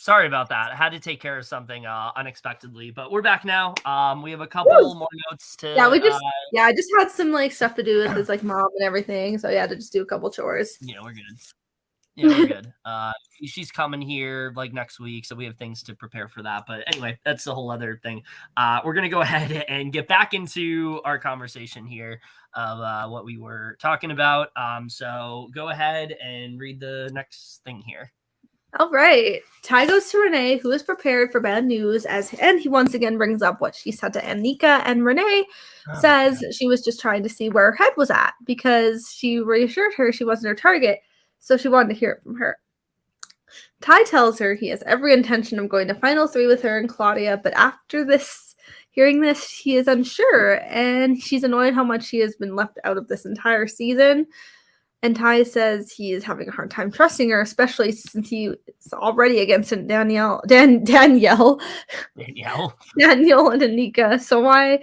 Sorry about that. I had to take care of something unexpectedly, but we're back now. We have a couple more notes to. I just had some like stuff to do with his like mom and everything, so I had to just do a couple chores. Yeah, we're good. Yeah, we're good. She's coming here like next week, so we have things to prepare for that. But anyway, that's a whole other thing. We're gonna go ahead and get back into our conversation here of what we were talking about. So go ahead and read the next thing here. All right. Ty goes to Renee, who is prepared for bad news, and he once again brings up what she said to Anika, and Renee says she was just trying to see where her head was at because she reassured her she wasn't her target, so she wanted to hear it from her. Ty tells her he has every intention of going to Final 3 with her and Claudia, but after hearing this, he is unsure, and she's annoyed how much he has been left out of this entire season. And Ty says he is having a hard time trusting her, especially since he is already against Danielle and Anika. So why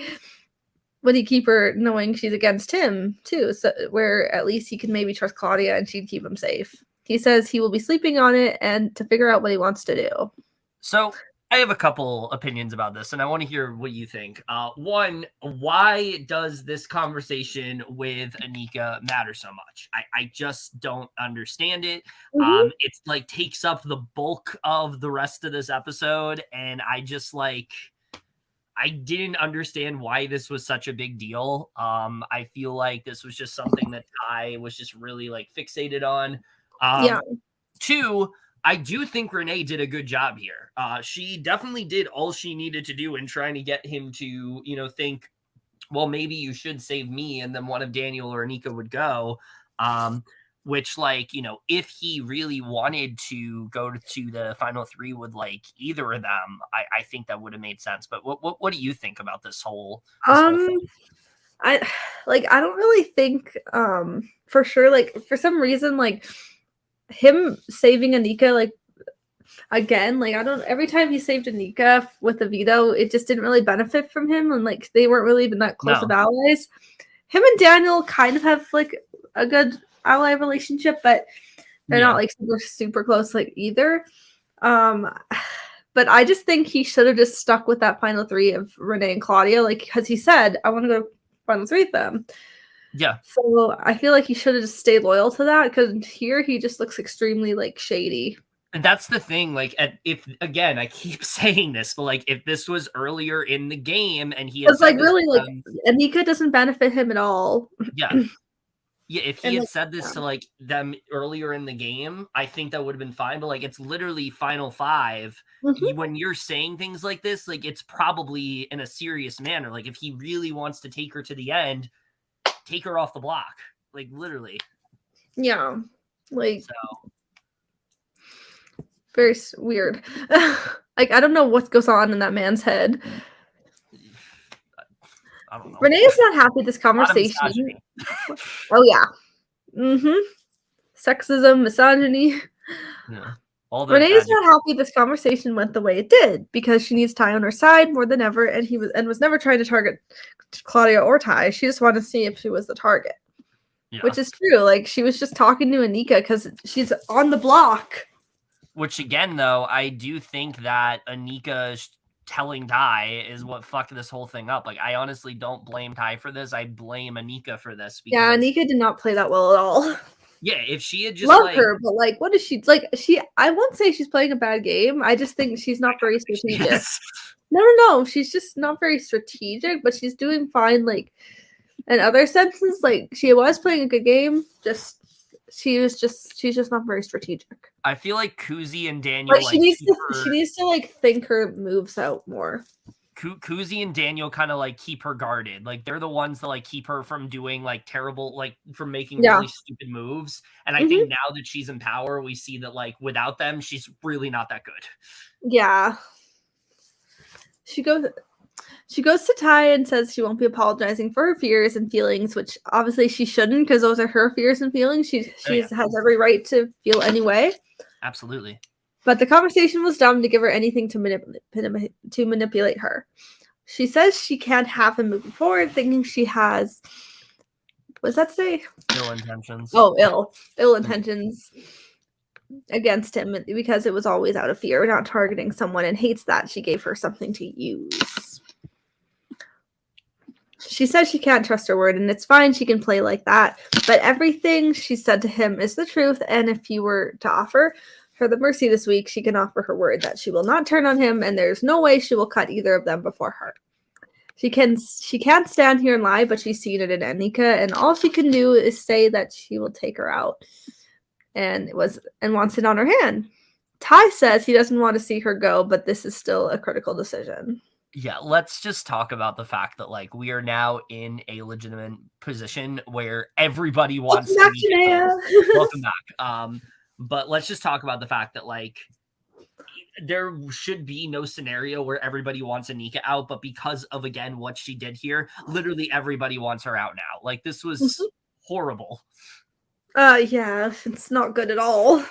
would he keep her knowing she's against him too? So where at least he can maybe trust Claudia and she'd keep him safe. He says he will be sleeping on it and to figure out what he wants to do. So I have a couple opinions about this, and I want to hear what you think. One, why does this conversation with Anika matter so much? I just don't understand it. Mm-hmm. It's like takes up the bulk of the rest of this episode, and I just like I didn't understand why this was such a big deal. I feel like this was just something that Ty was just really like fixated on. Two, I do think Renee did a good job here. She definitely did all she needed to do in trying to get him to, think, well, maybe you should save me, and then one of Daniel or Anika would go. Which, like, if he really wanted to go to the Final 3 with like either of them, I think that would have made sense. But what do you think about this whole thing? I don't really think for sure, like for some reason, like him saving Anika, like again, like every time he saved Anika with the veto, it just didn't really benefit from him, and like they weren't really even that close of allies. Him and Daniel kind of have like a good ally relationship, but they're not like super close like either. But I just think he should have just stuck with that Final 3 of Renee and Claudia, like because he said, I want to go to Final 3 with them. Yeah. So I feel like he should have just stayed loyal to that, because here he just looks extremely like shady. And that's the thing, like, if again, I keep saying this, but like, if this was earlier in the game and he was like really like Anika doesn't benefit him at all. Yeah. Yeah, if he had said this to like them earlier in the game, I think that would have been fine. But like, it's literally Final 5. When you're saying things like this, like it's probably in a serious manner. Like if he really wants to take her to the end, take her off the block. Like literally. Yeah. Like very weird. Like I don't know what goes on in that man's head. I don't know. Renee is not happy with this conversation. Oh yeah. Sexism, misogyny. Yeah. Renee is not happy this conversation went the way it did, because she needs Ty on her side more than ever, and was never trying to target Claudia or Ty. She just wanted to see if she was the target. Yeah. Which is true. Like she was just talking to Anika because she's on the block. Which again, though, I do think that Anika telling Ty is what fucked this whole thing up. Like I honestly don't blame Ty for this. I blame Anika for this. Because Anika did not play that well at all. Yeah, if she had just love her, but like, what is she like? I won't say she's playing a bad game. I just think she's not very strategic. Yes. No. She's just not very strategic, but she's doing fine. Like in other senses, like she was playing a good game. She's just not very strategic. I feel like Kuzi and Daniel. Like she needs to like think her moves out more. Kuzi and Daniel kind of like keep her guarded. Like they're the ones that like keep her from doing like terrible, like from making really stupid moves. And I think now that she's in power, we see that like without them, she's really not that good. Yeah. She goes to Ty and says she won't be apologizing for her fears and feelings, which obviously she shouldn't, because those are her fears and feelings. She has every right to feel anyway. Absolutely. But the conversation was dumb to give her anything to manipulate her. She says she can't have him moving forward, thinking she has... What does that say? Ill intentions. Oh, ill intentions. against him because it was always out of fear, not targeting someone, and hates that she gave her something to use. She says she can't trust her word, and it's fine, she can play like that, but everything she said to him is the truth, and if you were to offer her the mercy this week, she can offer her word that she will not turn on him, and there's no way she will cut either of them before her. She can't stand here and lie, but she's seen it in Anika, and all she can do is say that she will take her out and wants it on her hand. Ty says he doesn't want to see her go, but this is still a critical decision. Yeah, let's just talk about the fact that like we are now in a legitimate position where everybody wants Welcome back, welcome back. But let's just talk about the fact that like there should be no scenario where everybody wants Anika out, but because of again what she did here, literally everybody wants her out now. Like this was horrible. Yeah, it's not good at all.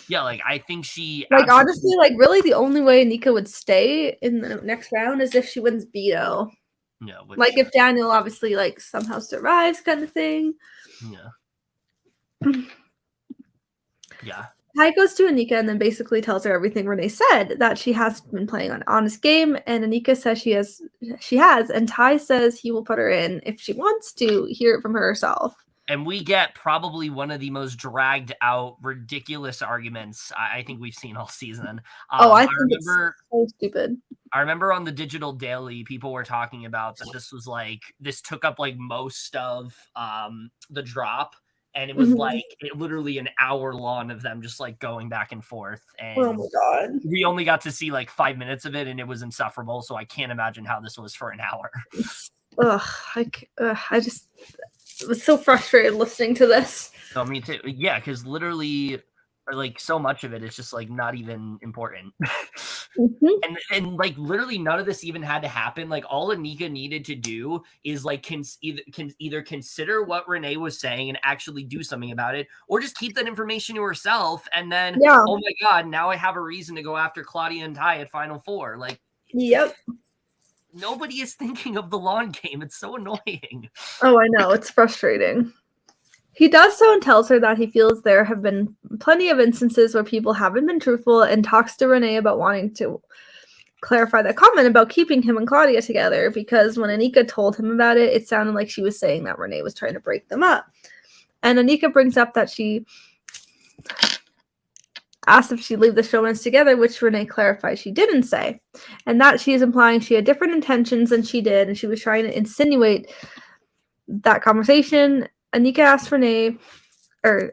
Yeah, like I think she like honestly, like really the only way Anika would stay in the next round is if she wins veto. Yeah, like if Daniel obviously like somehow survives, kind of thing. Yeah. Yeah. Ty goes to Anika and then basically tells her everything Renee said, that she has been playing an honest game, and Anika says she has, and Ty says he will put her in if she wants to hear it from her herself. And we get probably one of the most dragged out, ridiculous arguments I think we've seen all season. I think it's so stupid. I remember on the Digital Daily, people were talking about that this took up like most of the drop. And it was like literally an hour long of them just like going back and forth. And oh my God. We only got to see like 5 minutes of it and it was insufferable. So I can't imagine how this was for an hour. I just was so frustrated listening to this. No, me too. Yeah, because literally like so much of it is just like not even important. And like literally none of this even had to happen. Like all Anika needed to do is like either consider what Renee was saying and actually do something about it, or just keep that information to herself. And then oh my God, now I have a reason to go after Claudia and Ty at Final Four. Like nobody is thinking of the long game. It's so annoying. Oh, I know, it's frustrating. He does so and tells her that he feels there have been plenty of instances where people haven't been truthful, and talks to Renee about wanting to clarify that comment about keeping him and Claudia together, because when Anika told him about it, it sounded like she was saying that Renee was trying to break them up. And Anika brings up that she asked if she'd leave the showmans together, which Renee clarified she didn't say, and that she is implying she had different intentions than she did, and she was trying to insinuate that conversation. Anika asked Renee, trying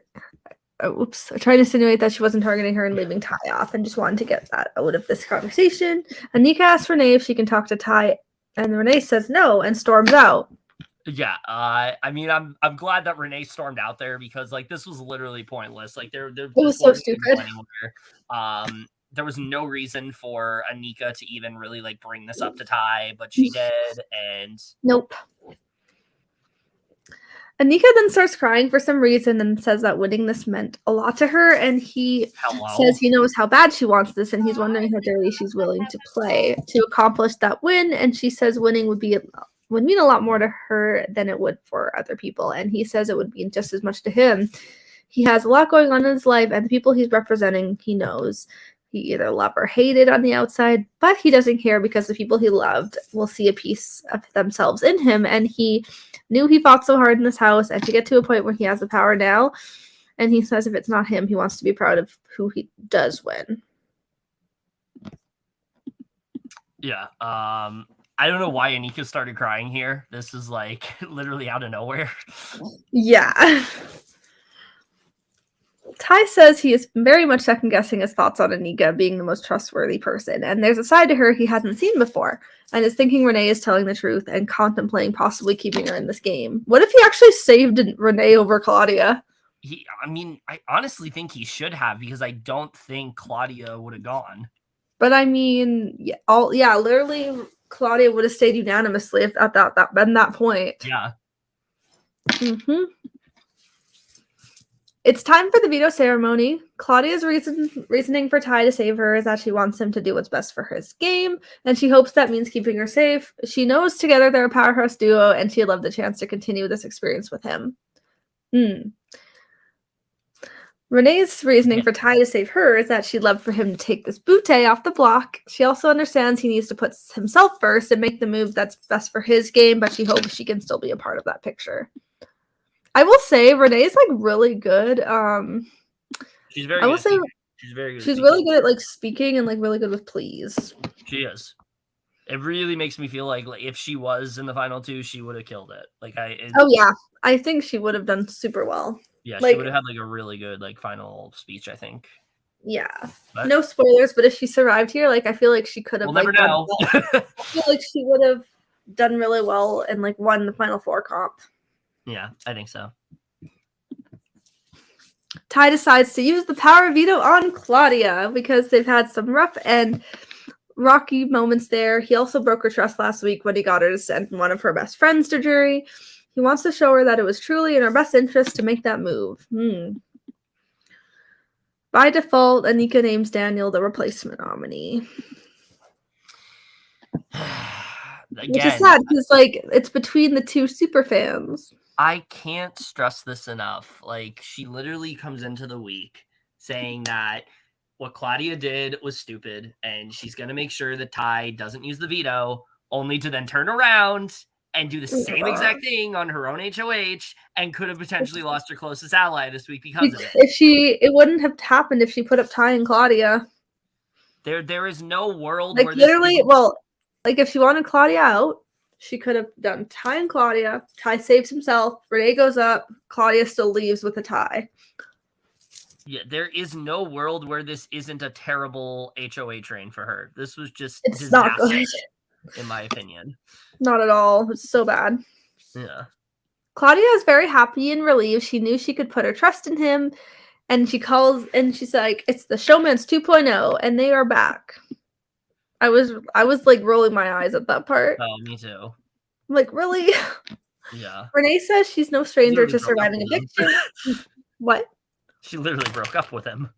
to insinuate that she wasn't targeting her and leaving Ty off, and just wanted to get that out of this conversation. Anika asks Renee if she can talk to Ty, and Renee says no and storms out. Yeah, I mean, I'm glad that Renee stormed out there, because like this was literally pointless. Like there it was so stupid. There was no reason for Anika to even really like bring this up to Ty, but she did, and nope. Anika then starts crying for some reason and says that winning this meant a lot to her, and he says he knows how bad she wants this, and he's wondering how dirty she's willing to play to accomplish that win. And she says winning would mean a lot more to her than it would for other people, and he says it would mean just as much to him. He has a lot going on in his life, and the people he's representing, he knows he either love or hated on the outside, but he doesn't care because the people he loved will see a piece of themselves in him, and he knew he fought so hard in this house, and to get to a point where he has the power now, and he says if it's not him, he wants to be proud of who he does win. Yeah, I don't know why Anika started crying here. This is like literally out of nowhere. Yeah. Ty says he is very much second-guessing his thoughts on Anika being the most trustworthy person, and there's a side to her he hasn't seen before, and is thinking Renee is telling the truth and contemplating possibly keeping her in this game. What if he actually saved Renee over Claudia? I honestly think he should have, because I don't think Claudia would have gone. But I mean, literally, Claudia would have stayed unanimously if at that point. Yeah. It's time for the veto ceremony. Claudia's reasoning for Ty to save her is that she wants him to do what's best for his game, and she hopes that means keeping her safe. She knows together they're a powerhouse duo, and she'd love the chance to continue this experience with him. Renee's reasoning for Ty to save her is that she'd love for him to take this butte off the block. She also understands he needs to put himself first and make the move that's best for his game, but she hopes she can still be a part of that picture. I will say Renee's like really good. She's very good. She's very good. She's really good at like speaking and like really good with please. She is. It really makes me feel like if she was in the final two, she would have killed it. Oh yeah, I think she would have done super well. Yeah, she would have had like a really good like final speech, I think. Yeah, but no spoilers, but if she survived here, like I feel like she could have. We'll never know. I feel like she would have done really well and like won the final four comp. Yeah, I think so. Ty decides to use the power veto on Claudia because they've had some rough and rocky moments there. He also broke her trust last week when he got her to send one of her best friends to jury. He wants to show her that it was truly in her best interest to make that move. By default, Anika names Daniel the replacement nominee. Again, which is sad because like it's between the two super fans. I can't stress this enough. Like she literally comes into the week saying that what Claudia did was stupid and she's going to make sure that Ty doesn't use the veto, only to then turn around and do the same exact thing on her own HOH and could have potentially lost her closest ally this week because of it. It wouldn't have happened if she put up Ty and Claudia. There is no world like where literally, like if she wanted Claudia out, she could have done Ty and Claudia. Ty saves himself. Renee goes up. Claudia still leaves with a tie. Yeah, there is no world where this isn't a terrible HOA train for her. This was just it's not good, in my opinion. Not at all. It's so bad. Yeah. Claudia is very happy and relieved. She knew she could put her trust in him. And she calls and she's like, it's the Showman's 2.0 and they are back. I was like rolling my eyes at that part. Oh, me too. I'm like, really? Yeah. Renee says she's no stranger to surviving eviction. What? She literally broke up with him.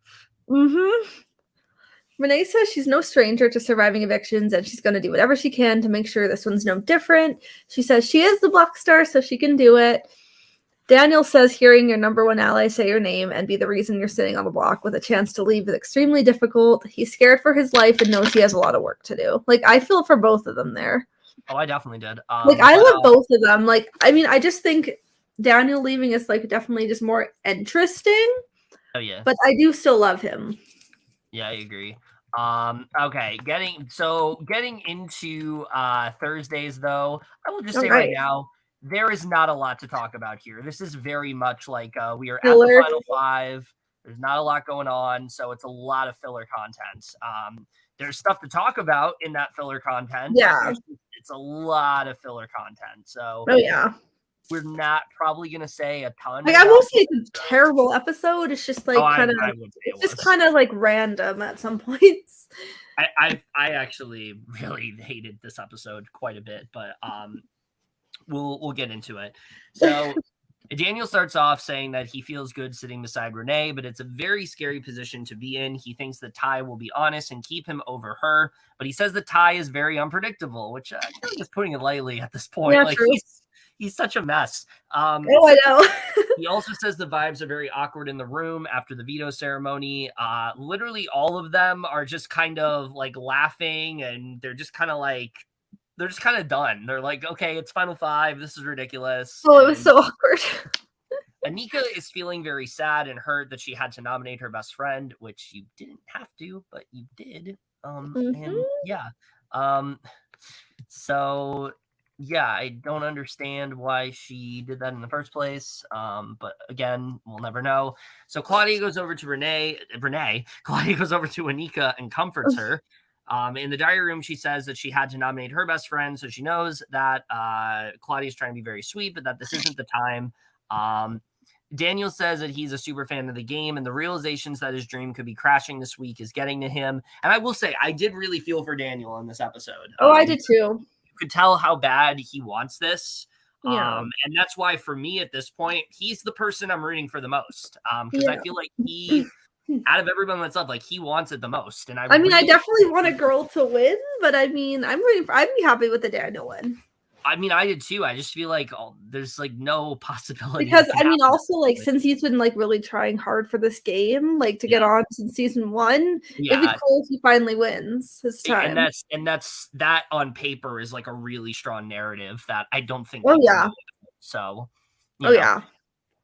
Renee says she's no stranger to surviving evictions and she's going to do whatever she can to make sure this one's no different. She says she is the Black Star, so she can do it. Daniel says hearing your number one ally say your name and be the reason you're sitting on the block with a chance to leave is extremely difficult. He's scared for his life and knows he has a lot of work to do. Like, I feel for both of them there. Oh, I definitely did. Like, I love both of them. Like, I mean, I just think Daniel leaving is, like, definitely just more interesting. Oh, yeah. But I do still love him. Yeah, I agree. Okay, getting into Thursdays, though, I will just say right now, there is not a lot to talk about here. This is very much like we are at the final five. There's not a lot going on, so it's a lot of filler content. There's stuff to talk about in that filler content. Yeah. It's a lot of filler content. So we're not probably going to say a ton. Like, I won't say it's a terrible episode. It's just like kind of like random at some points. I actually really hated this episode quite a bit, but we'll get into it. So Daniel starts off saying that he feels good sitting beside Renee, but it's a very scary position to be in. He thinks that Ty will be honest and keep him over her, but he says that Ty is very unpredictable, which I think is putting it lightly at this point. Yeah, like he's such a mess. I know. He also says the vibes are very awkward in the room after the veto ceremony. Literally all of them are just kind of like laughing and they're just kind of done. They're like, okay, it's final five. This is ridiculous. Oh, it was so awkward. Anika is feeling very sad and hurt that she had to nominate her best friend, which you didn't have to, but you did. And yeah. So yeah, I don't understand why she did that in the first place. But again, we'll never know. So Claudia goes over to Claudia goes over to Anika and comforts her. In the diary room, she says that she had to nominate her best friend, so she knows that Claudia's trying to be very sweet, but that this isn't the time. Daniel says that he's a super fan of the game, and the realizations that his dream could be crashing this week is getting to him. And I will say, I did really feel for Daniel in this episode. Oh, I did too. You could tell how bad he wants this. Yeah. And that's why, for me at this point, he's the person I'm rooting for the most. Because I feel like he... out of everyone that's up, like he wants it the most, and I mean, I definitely want a girl to win, but I mean, I'd be happy with the Daniel win. I mean, I did too. I just feel like there's like no possibility Because it can I mean, happen. also like since he's been like really trying hard for this game, like to get on since season 1, it'd be Yeah. cool if he finally wins his time. And that's that on paper is like a really strong narrative that I don't think Oh people yeah. know. So, Oh yeah.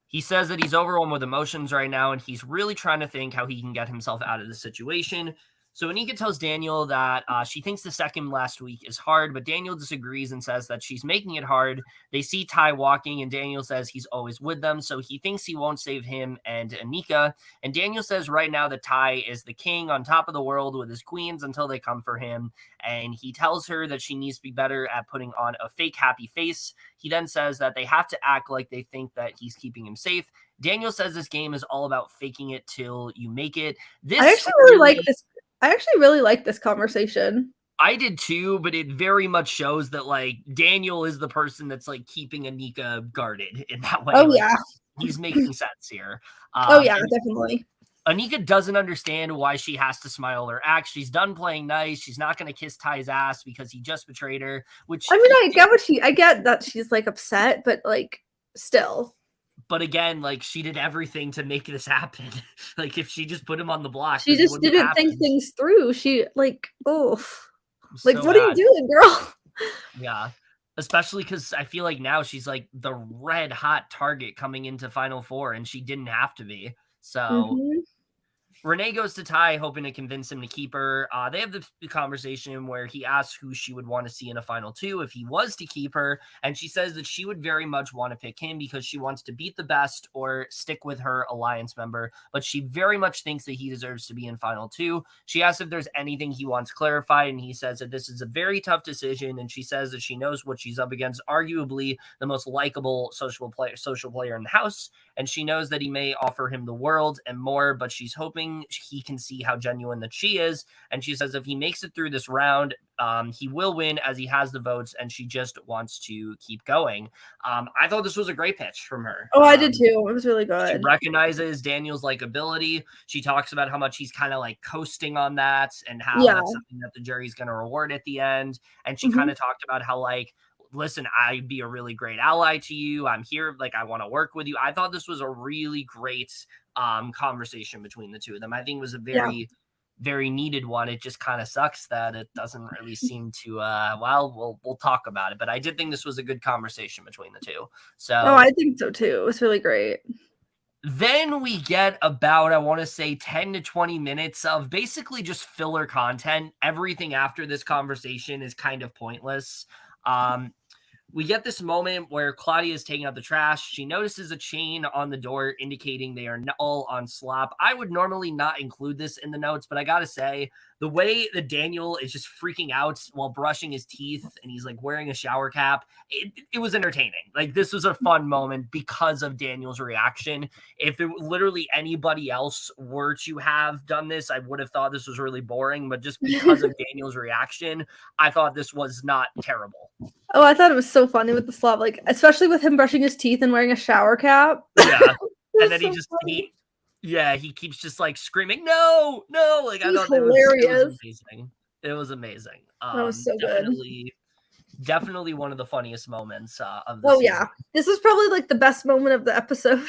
he says that he's overwhelmed with emotions right now, and he's really trying to think how he can get himself out of the situation. So Anika tells Daniel that she thinks the second last week is hard, but Daniel disagrees and says that she's making it hard. They see Ty walking, and Daniel says he's always with them, so he thinks he won't save him and Anika. And Daniel says right now that Ty is the king on top of the world with his queens until they come for him. And he tells her that she needs to be better at putting on a fake happy face. He then says that they have to act like they think that he's keeping him safe. Daniel says this game is all about faking it till you make it. I actually really like this. I actually really like this conversation. I did too, but it very much shows that like Daniel is the person that's like keeping Anika guarded in that way. Oh like, yeah. He's making sense here. Oh yeah, definitely. Anika doesn't understand why she has to smile or act. She's done playing nice. She's not going to kiss Ty's ass because he just betrayed her. Which I mean, I get that she's like upset, but like still. But again, like she did everything to make this happen. Like if she just put him on the block, she just didn't think things through. She like, oh, like so what are you doing, girl? Yeah. Especially because I feel like now she's like the red hot target coming into Final Four, and she didn't have to be. So Renee goes to Ty, hoping to convince him to keep her. They have the conversation where he asks who she would want to see in a final 2 if he was to keep her. And she says that she would very much want to pick him because she wants to beat the best or stick with her alliance member. But she very much thinks that he deserves to be in final 2. She asks if there's anything he wants clarified, and he says that this is a very tough decision. And she says that she knows what she's up against, arguably the most likable social player in the house. And she knows that he may offer him the world and more, but she's hoping he can see how genuine that she is. And she says if he makes it through this round, he will win as he has the votes, and she just wants to keep going. I thought this was a great pitch from her. Oh, I did too. It was really good. She recognizes Daniel's likability. She talks about how much he's kind of like coasting on that and how that's something that the jury's going to reward at the end. And she kind of talked about how like, listen, I'd be a really great ally to you. I'm here. Like, I want to work with you. I thought this was a really great conversation between the two of them. I think it was a very, very needed one. It just kind of sucks that it doesn't really seem to, we'll talk about it. But I did think this was a good conversation between the two. So, I think so too. It was really great. Then we get about, I want to say 10 to 20 minutes of basically just filler content. Everything after this conversation is kind of pointless. We get this moment where Claudia is taking out the trash. She notices a chain on the door indicating they are all on slop. I would normally not include this in the notes, but I got to say, the way that Daniel is just freaking out while brushing his teeth and he's like wearing a shower cap, it was entertaining. Like this was a fun moment because of Daniel's reaction. If it literally anybody else were to have done this, I would have thought this was really boring, but just because of Daniel's reaction, I thought this was not terrible. Oh, I thought it was so funny with the slop, like especially with him brushing his teeth and wearing a shower cap. Yeah. And then he keeps just like screaming, no, like I thought hilarious. It was amazing. That was so definitely one of the funniest moments of the season. Yeah, this was probably like the best moment of the episode.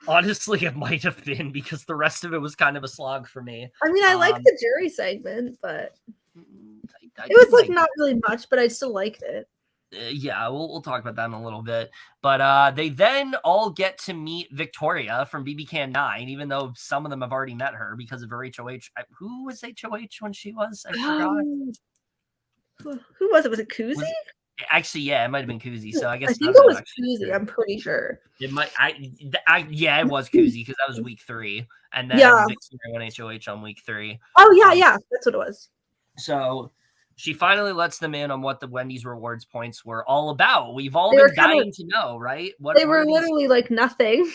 Honestly, it might have been because the rest of it was kind of a slog for me. I mean, I like the jury segment, but it was like not really much, but I still liked it. Yeah, we'll talk about that in a little bit. But they then all get to meet Victoria from BB Can 9, even though some of them have already met her because of her HOH. Who was HOH when she was? I forgot. Who was it? Was it Kuzi? Actually, yeah, it might have been Kuzi. So I guess I think it was Kuzi. I'm pretty sure. It might. Yeah, it was Kuzi because that was week 3, and then Victoria went HOH on week 3. Oh yeah, that's what it was. So she finally lets them in on what the Wendy's rewards points were all about. We've all been dying to know, right? They were literally like nothing.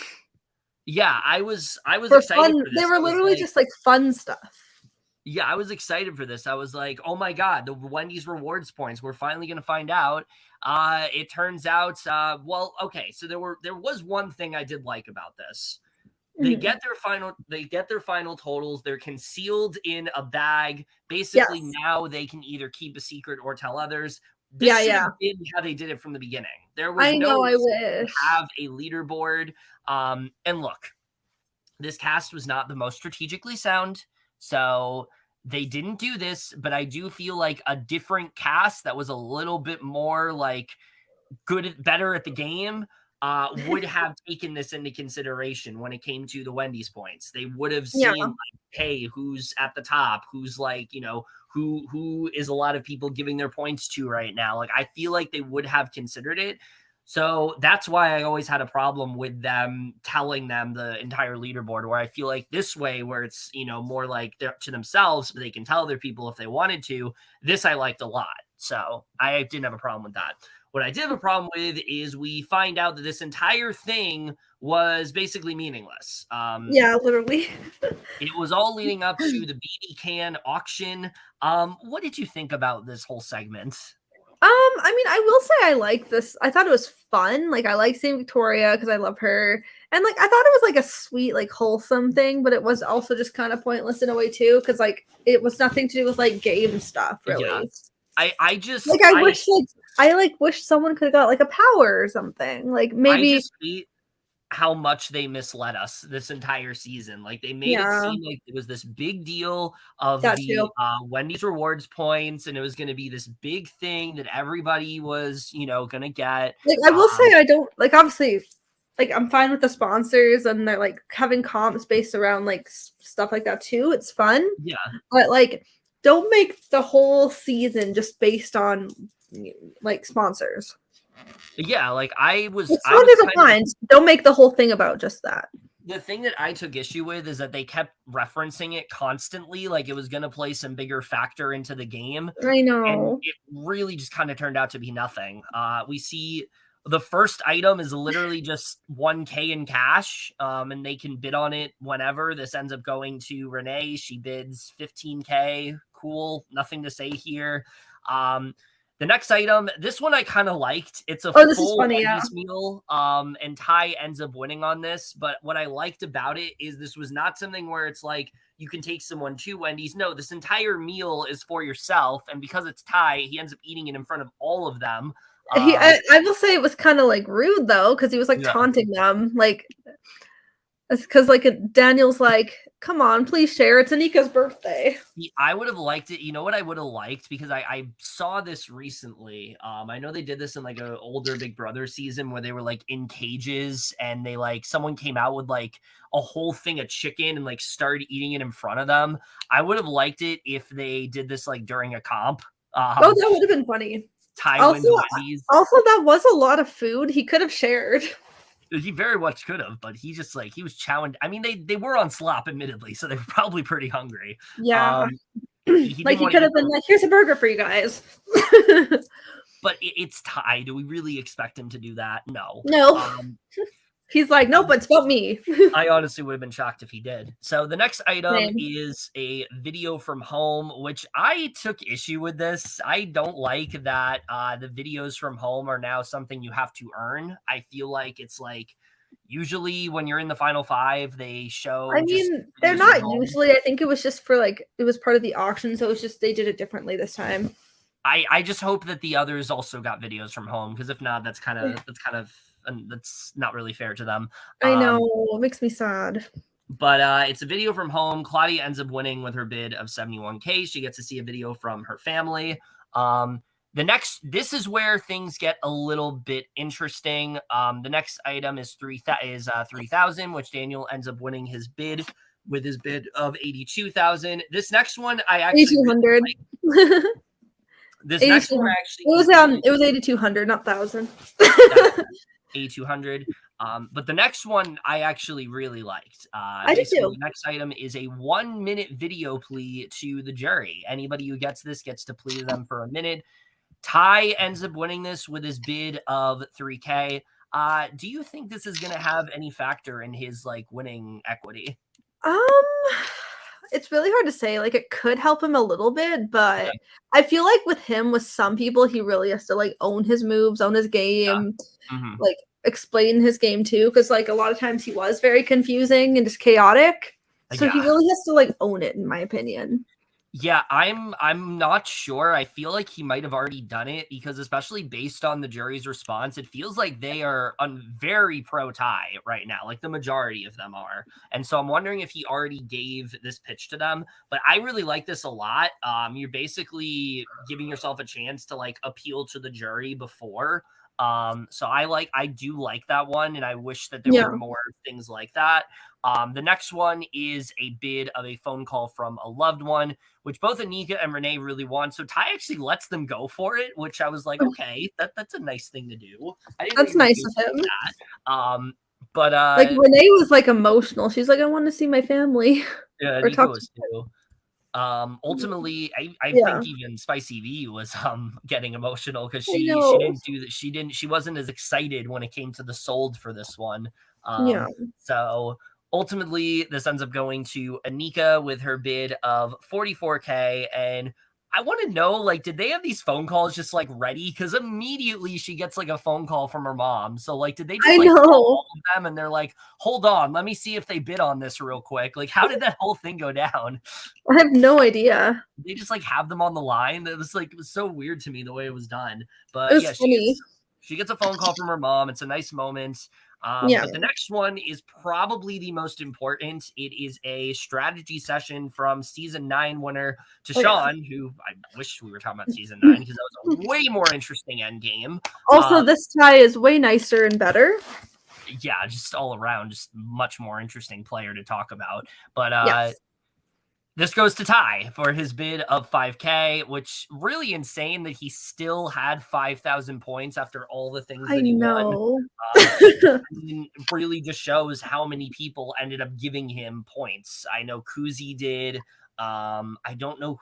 Yeah, I was excited for this. They were literally just like fun stuff. Yeah, I was excited for this. I was like, oh my God, the Wendy's rewards points. We're finally going to find out. It turns out, okay. So there was one thing I did like about this. They get their final totals. They're concealed in a bag. Basically, now they can either keep a secret or tell others. This Yeah, should yeah. have been how they did it from the beginning. There was I no know, I reason to wish. have a leaderboard. And look, this cast was not the most strategically sound, so they didn't do this, but I do feel like a different cast that was a little bit more like better at the game would have taken this into consideration when it came to the Wendy's points. They would have Yeah. seen, like, hey, who's at the top, who's like, who is a lot of people giving their points to right now. Like, I feel like they would have considered it. So that's why I always had a problem with them telling them the entire leaderboard, where I feel like this way, where it's, more like they're to themselves, but they can tell other people if they wanted to. This I liked a lot. So I didn't have a problem with that. What I did have a problem with is we find out that this entire thing was basically meaningless. Yeah, literally. It was all leading up to the BB can auction. What did you think about this whole segment? I mean, I will say I like this. I thought it was fun. Like, I like seeing Victoria because I love her. And, like, I thought it was, like, a sweet, like, wholesome thing, but it was also just kind of pointless in a way, too, because, like, it was nothing to do with, like, game stuff, really. Yeah. I just... Like, I wish someone could have got, like, a power or something. Like, maybe... I just hate how much they misled us this entire season. Like, they made it seem like it was this big deal of the Wendy's rewards points, and it was going to be this big thing that everybody was, going to get. Like, I will say I don't, like, obviously, like, I'm fine with the sponsors and they're, like, having comps based around, like, stuff like that, too. It's fun. Yeah. But, like, don't make the whole season just based on, like, sponsors. Yeah, like, Sponsors are fine. Don't make the whole thing about just that. The thing that I took issue with is that they kept referencing it constantly, like it was going to play some bigger factor into the game. I know. And it really just kind of turned out to be nothing. We see the first item is literally just 1K in cash, and they can bid on it whenever. This ends up going to Renee. She bids 15K. Cool. Nothing to say here. The next item, this one I kind of liked. It's a full Wendy's meal, and Ty ends up winning on this. But what I liked about it is this was not something where it's like you can take someone to Wendy's. No, this entire meal is for yourself. And because it's Ty, he ends up eating it in front of all of them. I will say it was kind of like rude, though, because he was like taunting them. Like, because like Daniel's like, come on, please share. It's Anika's birthday. I would have liked it. You know what I would have liked? Because I saw this recently. I know they did this in like an older Big Brother season where they were like in cages and they like someone came out with like a whole thing of chicken and like started eating it in front of them. I would have liked it if they did this like during a comp. Oh, that would have been funny. Also, that was a lot of food. He could have shared. He very much could have, but he just like he was chowing. I mean, they were on slop, admittedly, so they were probably pretty hungry. Yeah, he could have been like, "Here's a burger for you guys." But it's Ty. Do we really expect him to do that? No. He's like, nope, it's about me. I honestly would have been shocked if he did. So the next item is a video from home, which I took issue with this. I don't like that the videos from home are now something you have to earn. I feel like it's like usually when you're in the final five, they show. I mean, they're not usually. I think it was just for like, it was part of the auction. So it was just, they did it differently this time. I just hope that the others also got videos from home, because if not, that's kind of and that's not really fair to them. I know, it makes me sad. But it's a video from home. Claudia ends up winning with her bid of 71K. She gets to see a video from her family. This is where things get a little bit interesting. The next item is 3,000, which Daniel ends up winning his bid with his bid of 82,000. This next one I actually 8,200. Really this next one actually it was 8,200, not 1,000. 8,200. But the next one I actually really liked. I did too. The next item is a 1-minute video plea to the jury. Anybody who gets this gets to plea to them for a minute. Ty ends up winning this with his bid of 3K. Do you think this is going to have any factor in his like winning equity? It's really hard to say. Like, it could help him a little bit, but I feel like with him, with some people, he really has to like own his moves, own his game, like explain his game too. Because like a lot of times he was very confusing and just chaotic. So he really has to like own it, in my opinion. Yeah, I'm not sure. I feel like he might have already done it because especially based on the jury's response, it feels like they are very pro Ty right now. Like the majority of them are. And so I'm wondering if he already gave this pitch to them. But I really like this a lot. You're basically giving yourself a chance to like appeal to the jury before. So I do like that one, and I wish that there were more things like that. The next one is a bid of a phone call from a loved one, which both Anika and Renee really want. So Ty actually lets them go for it, which I was like, okay, that's a nice thing to do. I didn't That's know nice of him. that. But like Renee was like emotional. She's like, I want to see my family. yeah, or Anika talk was to too. Ultimately, I Yeah. think even Spicy V was getting emotional because I she know. didn't do that. She wasn't as excited when it came to the sold for this one. Yeah. So ultimately, this ends up going to Anika with her bid of 44K. And I want to know, like, did they have these phone calls just like ready? Because immediately she gets like a phone call from her mom. So like, did they just I like call know. all of them and they're like, hold on, let me see if they bid on this real quick. Like, how did that whole thing go down? I have no idea. They just like have them on the line. It was so weird to me the way it was done. It But was yeah, funny. she gets a phone call from her mom. It's a nice moment. Yeah. But the next one is probably the most important. It is a strategy session from season 9 winner Tashawn, who I wish we were talking about season 9 because that was a way more interesting end game. Also, this Ty is way nicer and better. Yeah, just all around, just much more interesting player to talk about. But Yes. this goes to Ty for his bid of 5K, which really insane that he still had 5,000 points after all the things that he won. Really just shows how many people ended up giving him points. I know Kuzi did. I don't know.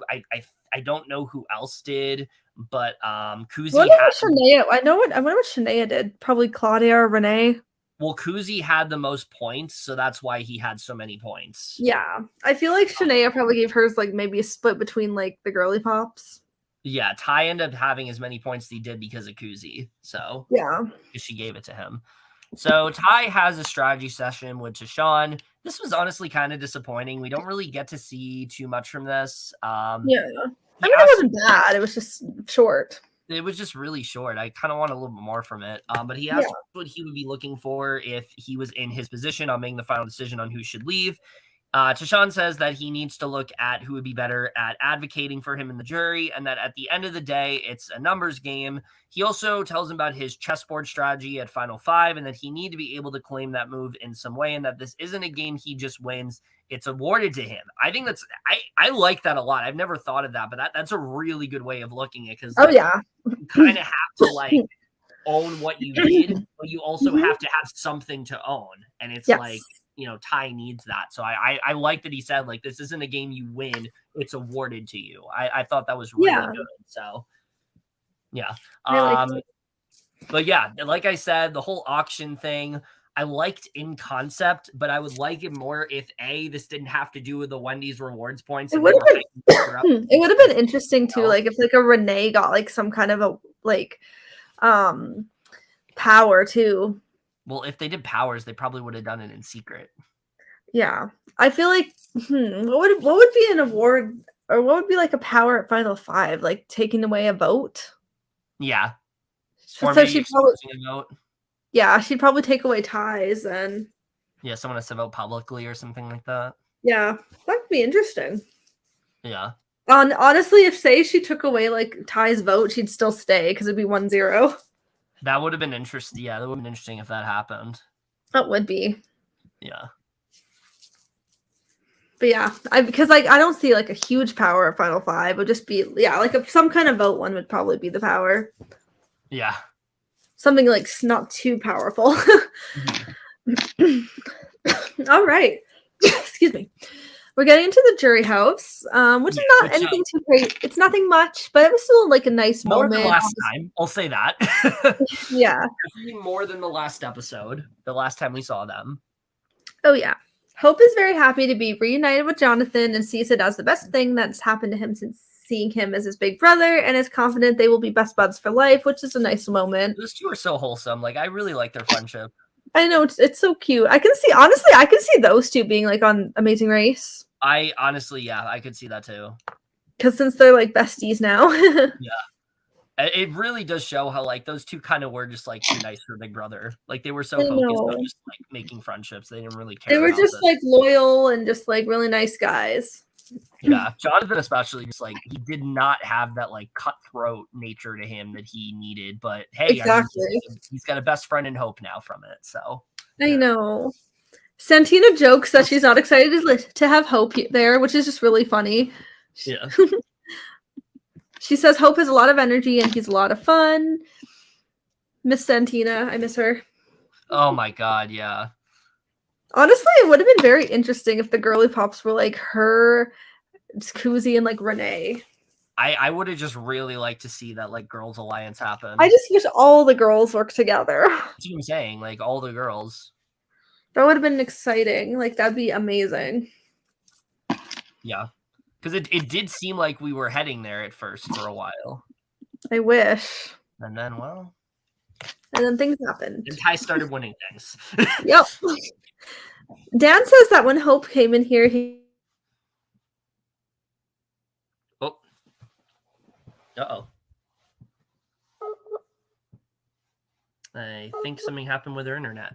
I don't know who else did, but Kuzi had. Shania? I wonder what Shania did. Probably Claudia or Renee. Well, Kuzi had the most points, so that's why he had so many points. Yeah, I feel like Shania probably gave hers like maybe a split between like the girly pops. Yeah, Ty ended up having as many points as he did because of Kuzi. So yeah, she gave it to him. So Ty has a strategy session with Tashawn. This was honestly kind of disappointing. We don't really get to see too much from this. I mean, it wasn't bad. It was just short. It was just really short. I kind of want a little bit more from it. But he asked what he would be looking for if he was in his position on making the final decision on who should leave. Tashawn says that he needs to look at who would be better at advocating for him in the jury, and that at the end of the day, it's a numbers game. He also tells him about his chessboard strategy at Final 5, and that he need to be able to claim that move in some way, and that this isn't a game he just wins. It's awarded to him. I think I like that a lot. I've never thought of that, but that's a really good way of looking at it, because you kind of have to like own what you did, but you also have to have something to own. And it's like, Ty needs that. So I like that he said, like, this isn't a game you win, it's awarded to you. I thought that was really good. So yeah. But yeah, like I said, the whole auction thing, I liked in concept, but I would like it more if this didn't have to do with the Wendy's rewards points. It would have been interesting too, like if like a Renee got like some kind of a like power too. Well, if they did powers, they probably would have done it in secret. Yeah, I feel like what would be an award, or what would be like a power at Final 5, like taking away a vote? Yeah. Or so she'd probably a vote. Yeah, she'd probably take away ties and someone has to vote publicly or something like that. Yeah, that would be interesting. Yeah. Honestly, if say she took away like Ty's vote, she'd still stay because it'd be 1-0. That would have been interesting. Yeah, that would have been interesting if that happened. That would be. Yeah. But yeah, because like I don't see like a huge power at Final 5. It would just be like some kind of vote one would probably be the power. Yeah. Something like not too powerful. All right. Excuse me. We're getting into the jury house, which is not anything too great. It's nothing much, but it was still like a nice moment. More than last time, I'll say that. Yeah. Definitely more than the last episode, the last time we saw them. Oh, yeah. Hope is very happy to be reunited with Jonathan and sees it as the best thing that's happened to him since seeing him as his big brother, and is confident they will be best buds for life, which is a nice moment. Those two are so wholesome. Like, I really like their friendship. I know, it's so cute. I can see those two being like on Amazing Race. I honestly, I could see that too. because since they're like besties now. Yeah. It really does show how like those two kind of were just like too nice for Big Brother. Like they were so I focused on know. just like making friendships. They didn't really They care were about just this. like loyal and just like really nice guys. Yeah. Jonathan especially just like he did not have that like cutthroat nature to him that he needed. But hey, Exactly. I mean he's got a best friend in Hope now from it. So I know. Santina jokes that she's not excited to have Hope there, which is just really funny. yeah. She says Hope has a lot of energy and he's a lot of fun. Miss Santina, I miss her. Oh my god, yeah. Honestly, it would have been very interesting if the girly pops were like her, Koozie, and like Renee. I would have just really liked to see that like girls alliance happen. I just wish all the girls worked together. That's what I'm saying. Like all the girls. That would have been exciting. Like that'd be amazing. Yeah. Because it did seem like we were heading there at first for a while. I wish. And then, well. And then things happened. And Ty started winning things. Yep. Dan says that when Hope came in here, he. Oh. Uh-oh. I think something happened with her internet.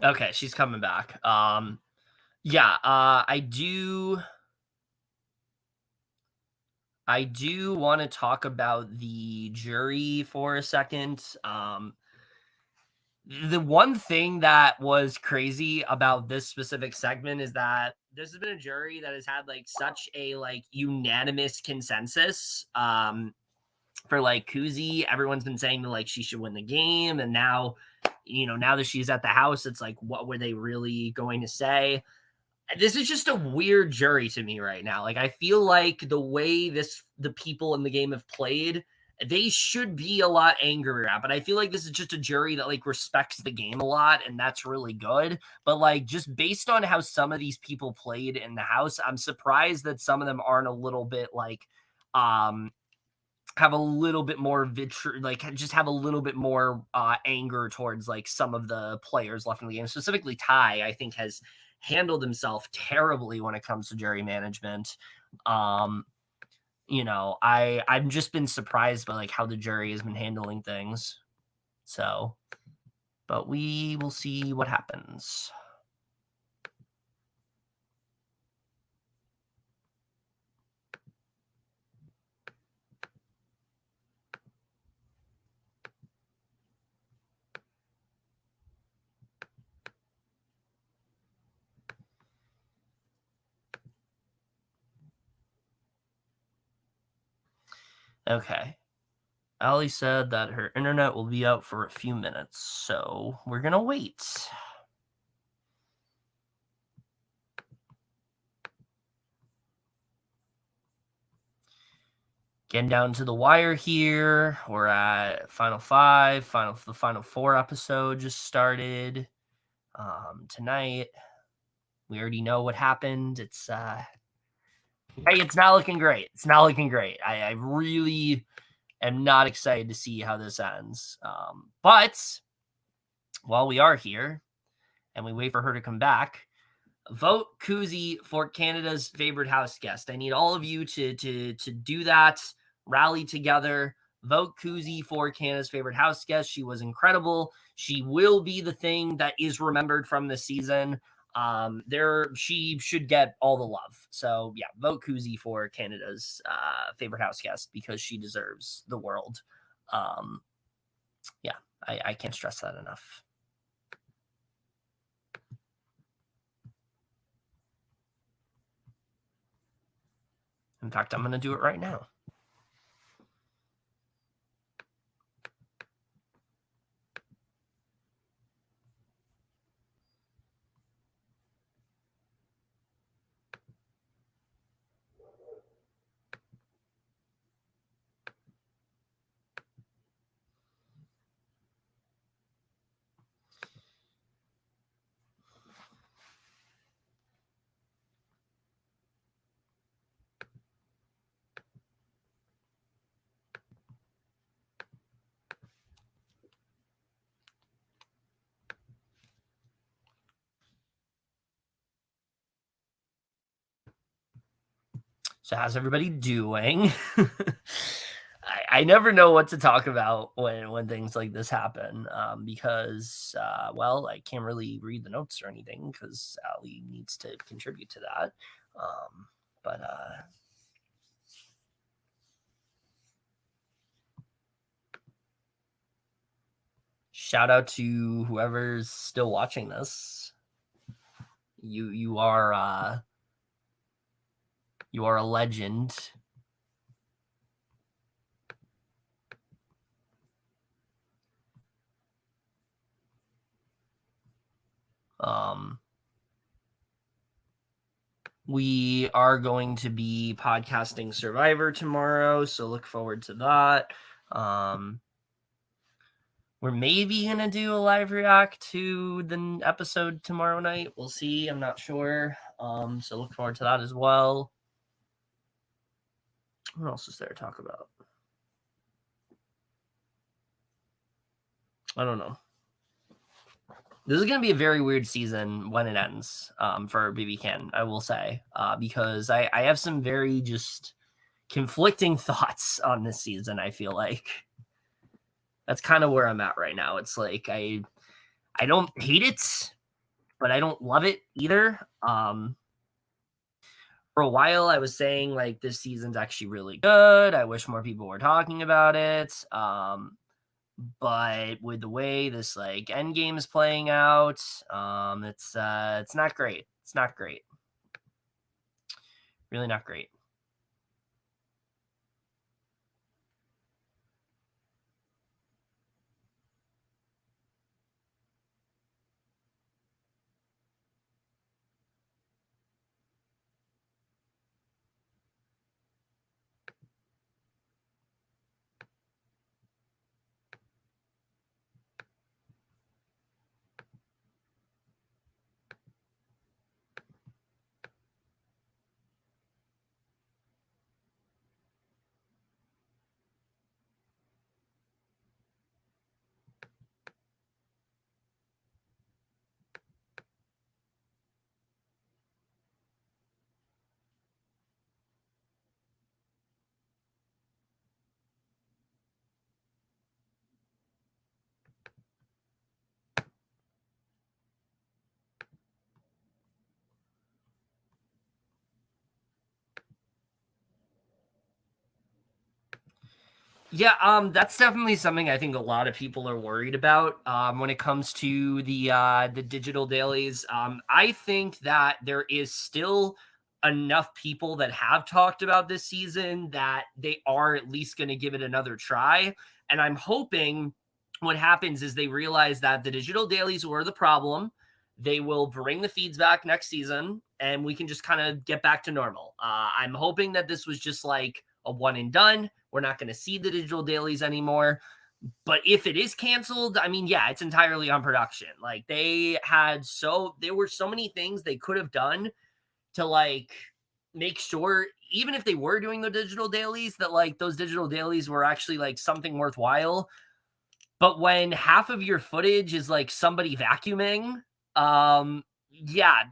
Okay, she's coming back. Yeah, I do want to talk about the jury for a second. The one thing that was crazy about this specific segment is that this has been a jury that has had like such a like unanimous consensus. For like Kuzi, everyone's been saying that like she should win the game, and now, now that she's at the house, it's like, what were they really going to say? This is just a weird jury to me right now. Like I feel like the way the people in the game have played, they should be a lot angrier at. But I feel like this is just a jury that like respects the game a lot, and that's really good. But like just based on how some of these people played in the house, I'm surprised that some of them aren't a little bit like have a little bit more just have a little bit more anger towards like some of the players left in the game. Specifically, Ty, I think, has handled himself terribly when it comes to jury management. I've just been surprised by like how the jury has been handling things. So, but we will see what happens. Okay. Allie said that her internet will be out for a few minutes, so we're going to wait. Getting down to the wire here. We're at Final 5. The Final 4 episode just started tonight. We already know what happened. It's not looking great. It's not looking great. I really am not excited to see how this ends. But while we are here and we wait for her to come back, vote Kuzi for Canada's favorite house guest. I need all of you to do that. Rally together. Vote Kuzi for Canada's favorite house guest. She was incredible. She will be the thing that is remembered from this season. She should get all the love. So yeah, vote Kuzi for Canada's favorite house guest because she deserves the world. Yeah, I can't stress that enough. In fact, I'm going to do it right now. So how's everybody doing? I never know what to talk about when things like this happen, because, well, I can't really read the notes or anything because Ali needs to contribute to that. But shout out to whoever's still watching this. You are a legend. We are going to be podcasting Survivor tomorrow, so look forward to that. We're maybe going to do a live react to the episode tomorrow night. We'll see. I'm not sure. So look forward to that as well. What else is there to talk about? I don't know. This is going to be a very weird season when it ends, for BB Can, I will say, because I have some very just conflicting thoughts on this season. I feel like that's kind of where I'm at right now. It's like I don't hate it, but I don't love it either. For a while, I was saying like this season's actually really good. I wish more people were talking about it. But with the way this like end game is playing out, it's not great. It's not great. Really not great. Yeah, that's definitely something I think a lot of people are worried about when it comes to the digital dailies. I think that there is still enough people that have talked about this season that they are at least going to give it another try. And I'm hoping what happens is they realize that the digital dailies were the problem. They will bring the feeds back next season and we can just kind of get back to normal. I'm hoping that this was just like a one and done. We're not going to see the digital dailies anymore. But if it is canceled, I mean, yeah, it's entirely on production. Like there were so many things they could have done to like make sure, even if they were doing the digital dailies, that like those digital dailies were actually like something worthwhile. But when half of your footage is like somebody vacuuming, yeah,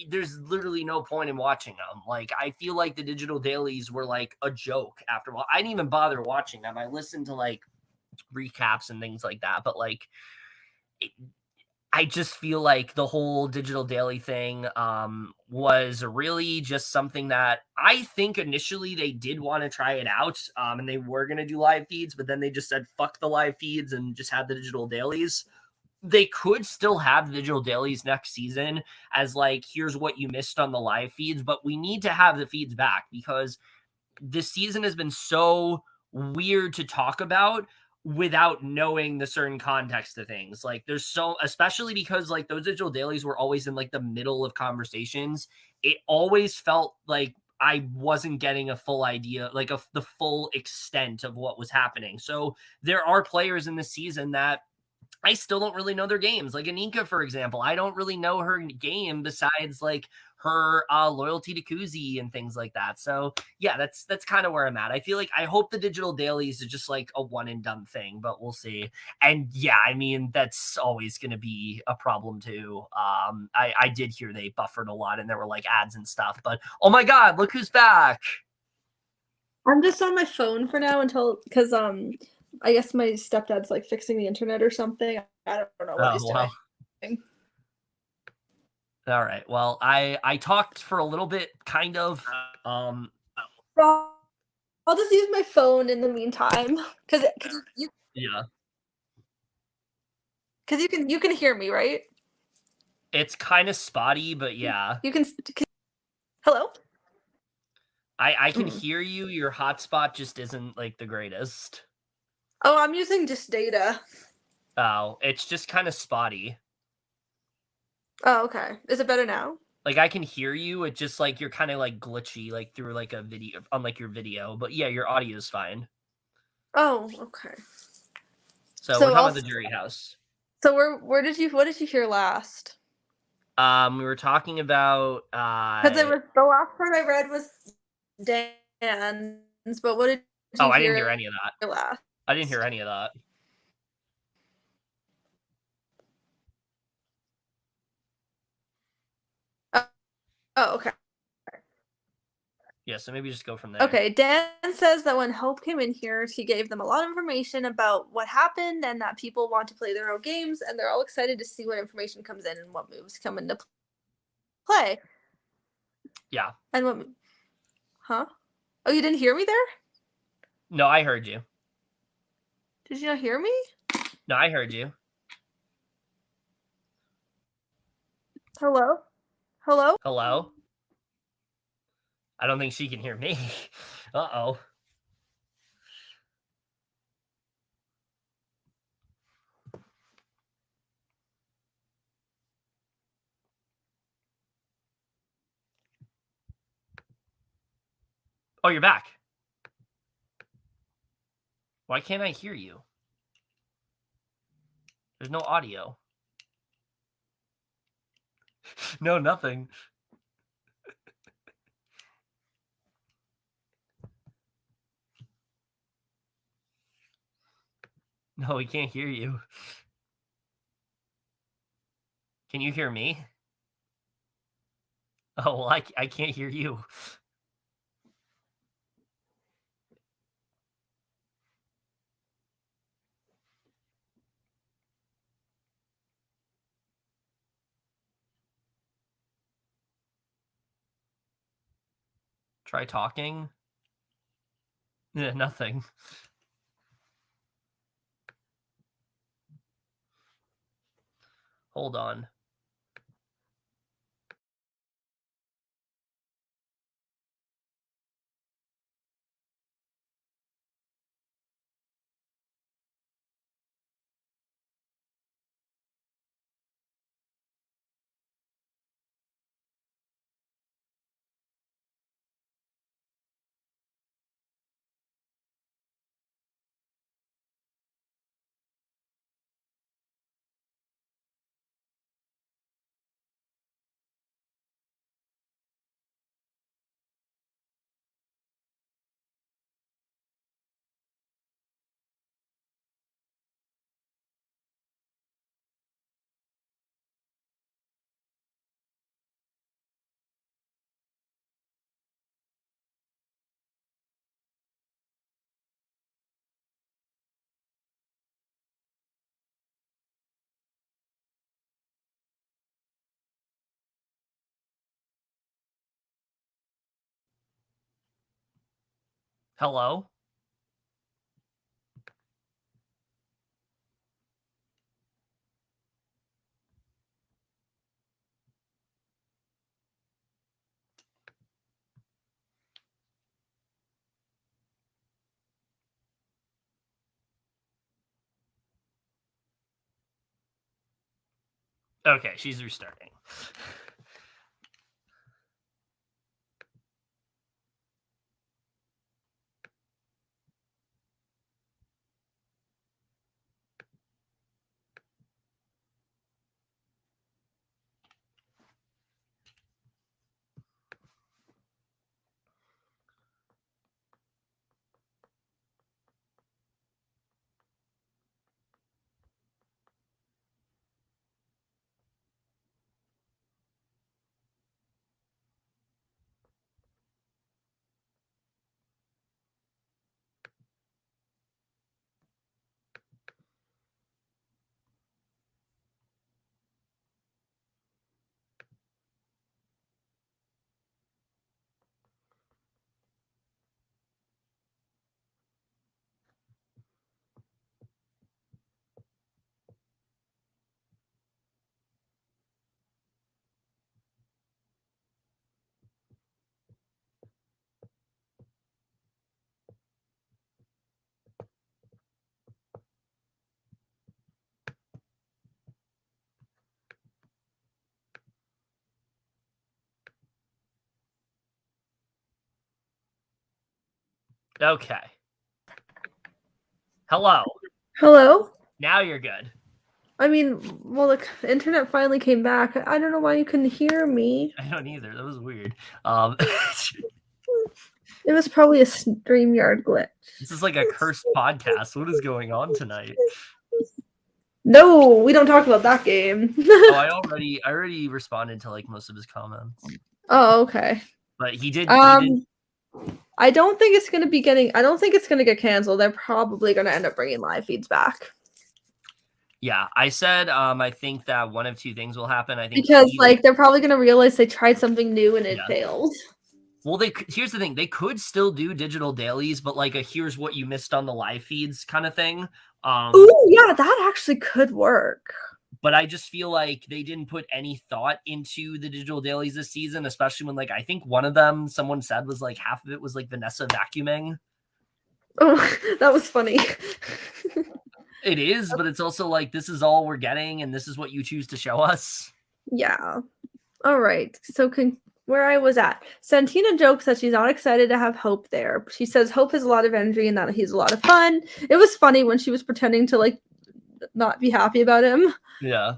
there's literally no point in watching them. Like, I feel like the digital dailies were like a joke after a while. I didn't even bother watching them. I listened to like recaps and things like that, but like, I just feel like the whole digital daily thing was really just something that I think initially they did want to try it out, and they were going to do live feeds, but then they just said, fuck the live feeds and just had the digital dailies. They could still have the digital dailies next season as like, here's what you missed on the live feeds, but we need to have the feeds back because this season has been so weird to talk about without knowing the certain context of things. Like there's so, especially because like those digital dailies were always in like the middle of conversations. It always felt like I wasn't getting a full idea, like the full extent of what was happening. So there are players in this season that I still don't really know their games. Like Anika, for example, I don't really know her game besides like her loyalty to Kuzi and things like that. So yeah, that's kind of where I'm at. I feel like I hope the digital dailies are just like a one and done thing, but we'll see. And yeah, I mean, that's always going to be a problem too. I did hear they buffered a lot and there were like ads and stuff, but oh my God, look who's back. I'm just on my phone for now because I guess my stepdad's like fixing the internet or something. I don't know what he's doing. All right. Well, I talked for a little bit, kind of. I'll just use my phone in the meantime because you Yeah. because you can hear me, right? It's kind of spotty, but yeah. You can. Hello. I can hear you. Your hotspot just isn't like the greatest. Oh, I'm using just data. Oh, it's just kind of spotty. Oh, okay. Is it better now? Like I can hear you. It's just like you're kind of like glitchy, like through like a video, unlike your video. But yeah, your audio is fine. Oh, okay. So we're talking about the jury house. So what did you hear last? We were talking about because it was the last part I read was Dan's, but what did you I didn't hear any of that. Last? I didn't hear any of that. Oh, okay. Yeah, so maybe just go from there. Okay, Dan says that when Hope came in here, he gave them a lot of information about what happened and that people want to play their own games, and they're all excited to see what information comes in and what moves come into play. Yeah. And what? Huh? Oh, you didn't hear me there? No, I heard you. Did you not hear me? No, I heard you. Hello? Hello? Hello? I don't think she can hear me. Uh-oh. Oh, you're back. Why can't I hear you? There's no audio. No, nothing. No, we can't hear you. Can you hear me? Oh, well, I can't hear you. Try talking. Yeah, nothing. Hold on. Hello? Okay, she's restarting. Okay. Hello. Hello? Now you're good. I mean, well, the internet finally came back. I don't know why you couldn't hear me. I don't either. That was weird. It was probably a StreamYard glitch. This is like a cursed podcast. What is going on tonight? No, we don't talk about that game. Oh, I already responded to like most of his comments. Oh, okay. But he did. I don't think it's gonna get canceled. They're probably gonna end up bringing live feeds back. Yeah, I said I think that one of two things will happen. I think because they're probably gonna realize they tried something new and it failed. Well, here's the thing. They could still do digital dailies, but like a here's what you missed on the live feeds kind of thing. Ooh, yeah, that actually could work. But I just feel like they didn't put any thought into the digital dailies this season, especially when like I think one of them someone said was like half of it was like Vanessa vacuuming. Oh, that was funny. It is, but it's also like this is all we're getting and this is what you choose to show us. Yeah. All right. So where I was at. Santina jokes that she's not excited to have Hope there. She says Hope has a lot of energy and that he's a lot of fun. It was funny when she was pretending to like not be happy about him. Yeah.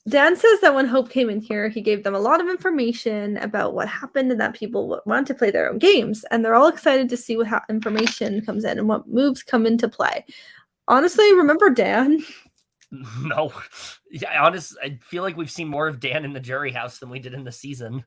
Dan says that when Hope came in here, he gave them a lot of information about what happened and that people want to play their own games. And they're all excited to see what information comes in and what moves come into play. Honestly, remember Dan? No. Yeah, I feel like we've seen more of Dan in the jury house than we did in the season.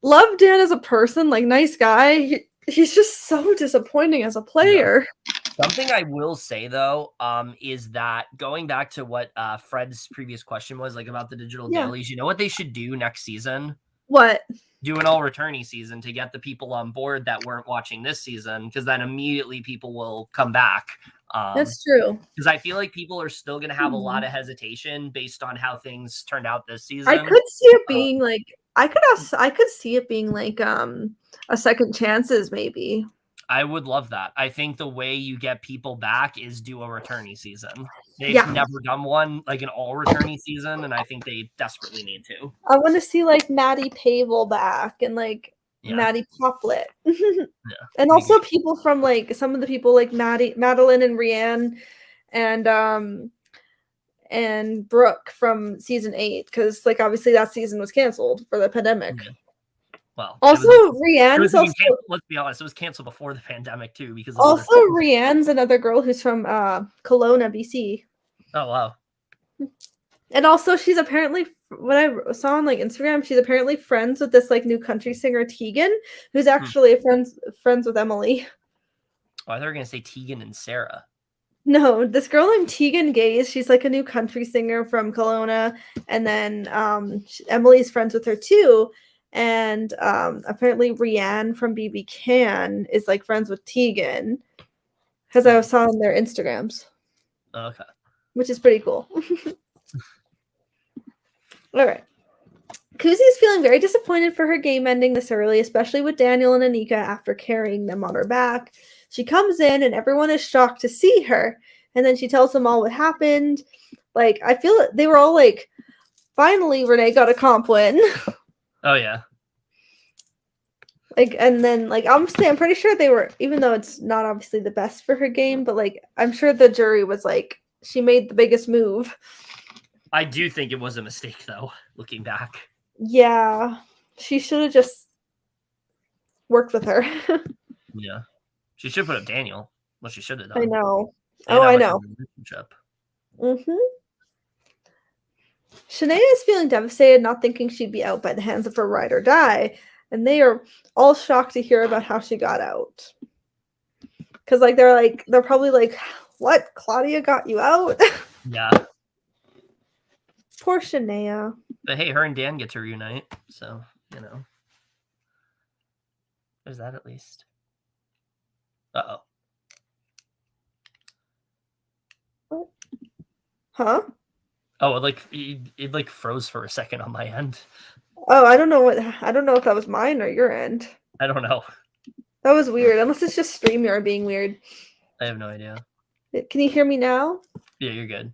Love Dan as a person, like nice guy. He's just so disappointing as a player. Yeah. Something I will say though, is that going back to what Fred's previous question was like about the digital dailies, you know what they should do next season? What? Do an all returnee season to get the people on board that weren't watching this season, because then immediately people will come back. That's true. Because I feel like people are still going to have a lot of hesitation based on how things turned out this season. I could see it being like I could see it being like a second chances maybe. I would love that. I think the way you get people back is do a returnee season. They've never done one like an all returnee season, and I think they desperately need to. I want to see like Maddie Pavel back and like Maddie Poplet. And also people from like some of the people like Madeline and Rianne and Brooke from season 8, because like obviously that season was canceled for the pandemic. Well, also Rianne's also, let's be honest, it was canceled before the pandemic too, because also Rianne's another girl who's from Kelowna, BC. Oh wow. And also she's apparently, what I saw on like Instagram, she's apparently friends with this like new country singer Tegan, who's actually friends with Emily. Oh, I thought you were gonna say Tegan and Sarah. No, this girl named Tegan Gaze, she's like a new country singer from Kelowna, and then Emily's friends with her too. And apparently Rianne from BB Can is like friends with Tegan, because I saw on their Instagrams. Okay. Which is pretty cool. All right. Kuzi's feeling very disappointed for her game ending this early, especially with Daniel and Anika after carrying them on her back. She comes in and everyone is shocked to see her. And then she tells them all what happened. Like, I feel they were all like, finally, Renee got a comp win. Oh, yeah. Like, and then, like, honestly, I'm pretty sure they were, even though it's not obviously the best for her game, but, like, I'm sure the jury was like, she made the biggest move. I do think it was a mistake, though, looking back. Yeah. She should have just worked with her. Yeah. She should put up Daniel. Well, she should have done. I know. I know. Mm-hmm. Shanae is feeling devastated, not thinking she'd be out by the hands of her ride or die. And they are all shocked to hear about how she got out. Because, like, they're probably like, what? Claudia got you out? Yeah. Poor Shanae. But hey, her and Dan get to reunite. So, you know. There's that at least. Uh-oh. What? Huh? Oh, it like froze for a second on my end. Oh, I don't know if that was mine or your end. I don't know. That was weird. Unless it's just StreamYard being weird. I have no idea. Can you hear me now? Yeah, you're good.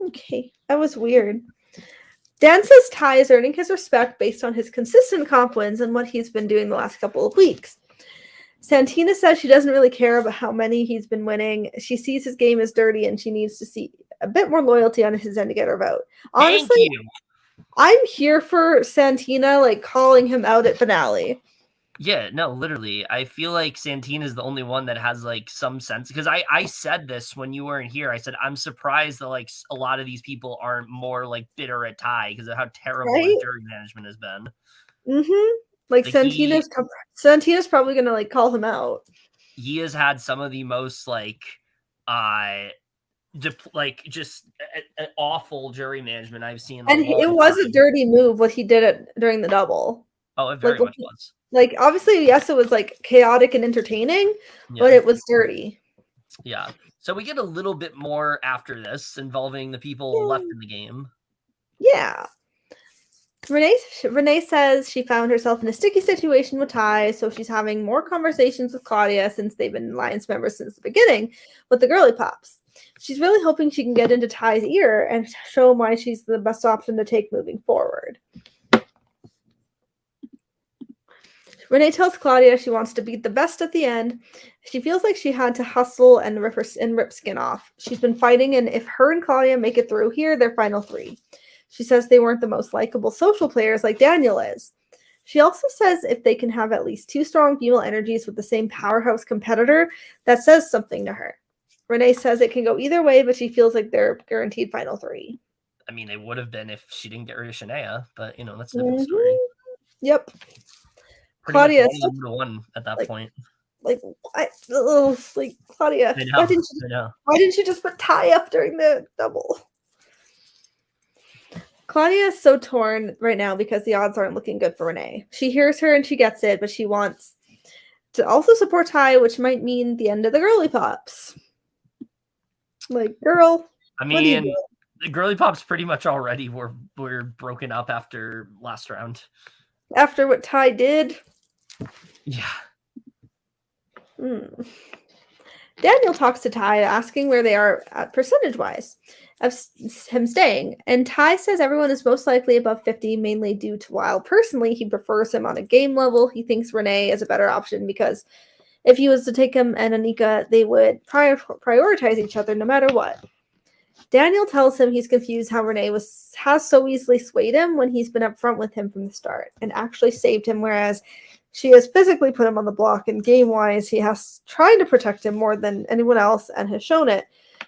Okay. That was weird. Dan says Ty is earning his respect based on his consistent comp wins and what he's been doing the last couple of weeks. Santina says she doesn't really care about how many he's been winning. She sees his game as dirty and she needs to see a bit more loyalty on his end to get her vote. Thank Honestly, you. I'm here for Santina, like, calling him out at finale. Yeah, no, literally. I feel like Santina is the only one that has like some sense, because I said this when you weren't here. I said I'm surprised that like a lot of these people aren't more like bitter at Ty because of how terrible his Right? jury management has been. Like, Like Santina's probably gonna, like, call him out. he has had some of the most like just an awful jury management I've seen in a And long it was a time. dirty move what he did during the double. Oh, it Like, very much was. like, obviously, yes, it was like chaotic and entertaining, but Yeah. it was dirty. Yeah. So we get a little bit more after this involving the people left in the game. Yeah. Renee says she found herself in a sticky situation with Ty, so she's having more conversations with Claudia since they've been Alliance members since the beginning with the girly pops. She's really hoping she can get into Ty's ear and show him why she's the best option to take moving forward. Renee tells Claudia she wants to beat the best at the end. She feels like she had to hustle and rip skin off. She's been fighting, and if her and Claudia make it through here, they're final three. She says they weren't the most likable social players like Daniel is. She also says if they can have at least two strong female energies with the same powerhouse competitor, that says something to her. Renee says it can go either way, but she feels like they're guaranteed final three. I mean, they would have been if she didn't get rid of Shania, but you know, that's a different story. Yep. Pretty Claudia much one of them would have won at that point. Like Claudia, I know, why didn't you just put Ty up during the double? Claudia is so torn right now because the odds aren't looking good for Renee. She hears her and she gets it, but she wants to also support Ty, which might mean the end of the girly pops. Like, girl, I mean, the girly pops pretty much already were broken up after last round. After what Ty did? Yeah. Daniel talks to Ty, asking where they are percentage-wise of him staying, and Ty says everyone is most likely above 50, mainly due to while personally he prefers him on a game level. He thinks Renee is a better option because if he was to take him and Anika, they would prioritize each other no matter what. Daniel tells him he's confused how Renee has so easily swayed him when he's been upfront with him from the start and actually saved him, whereas she has physically put him on the block, and game-wise, he has tried to protect him more than anyone else and has shown it.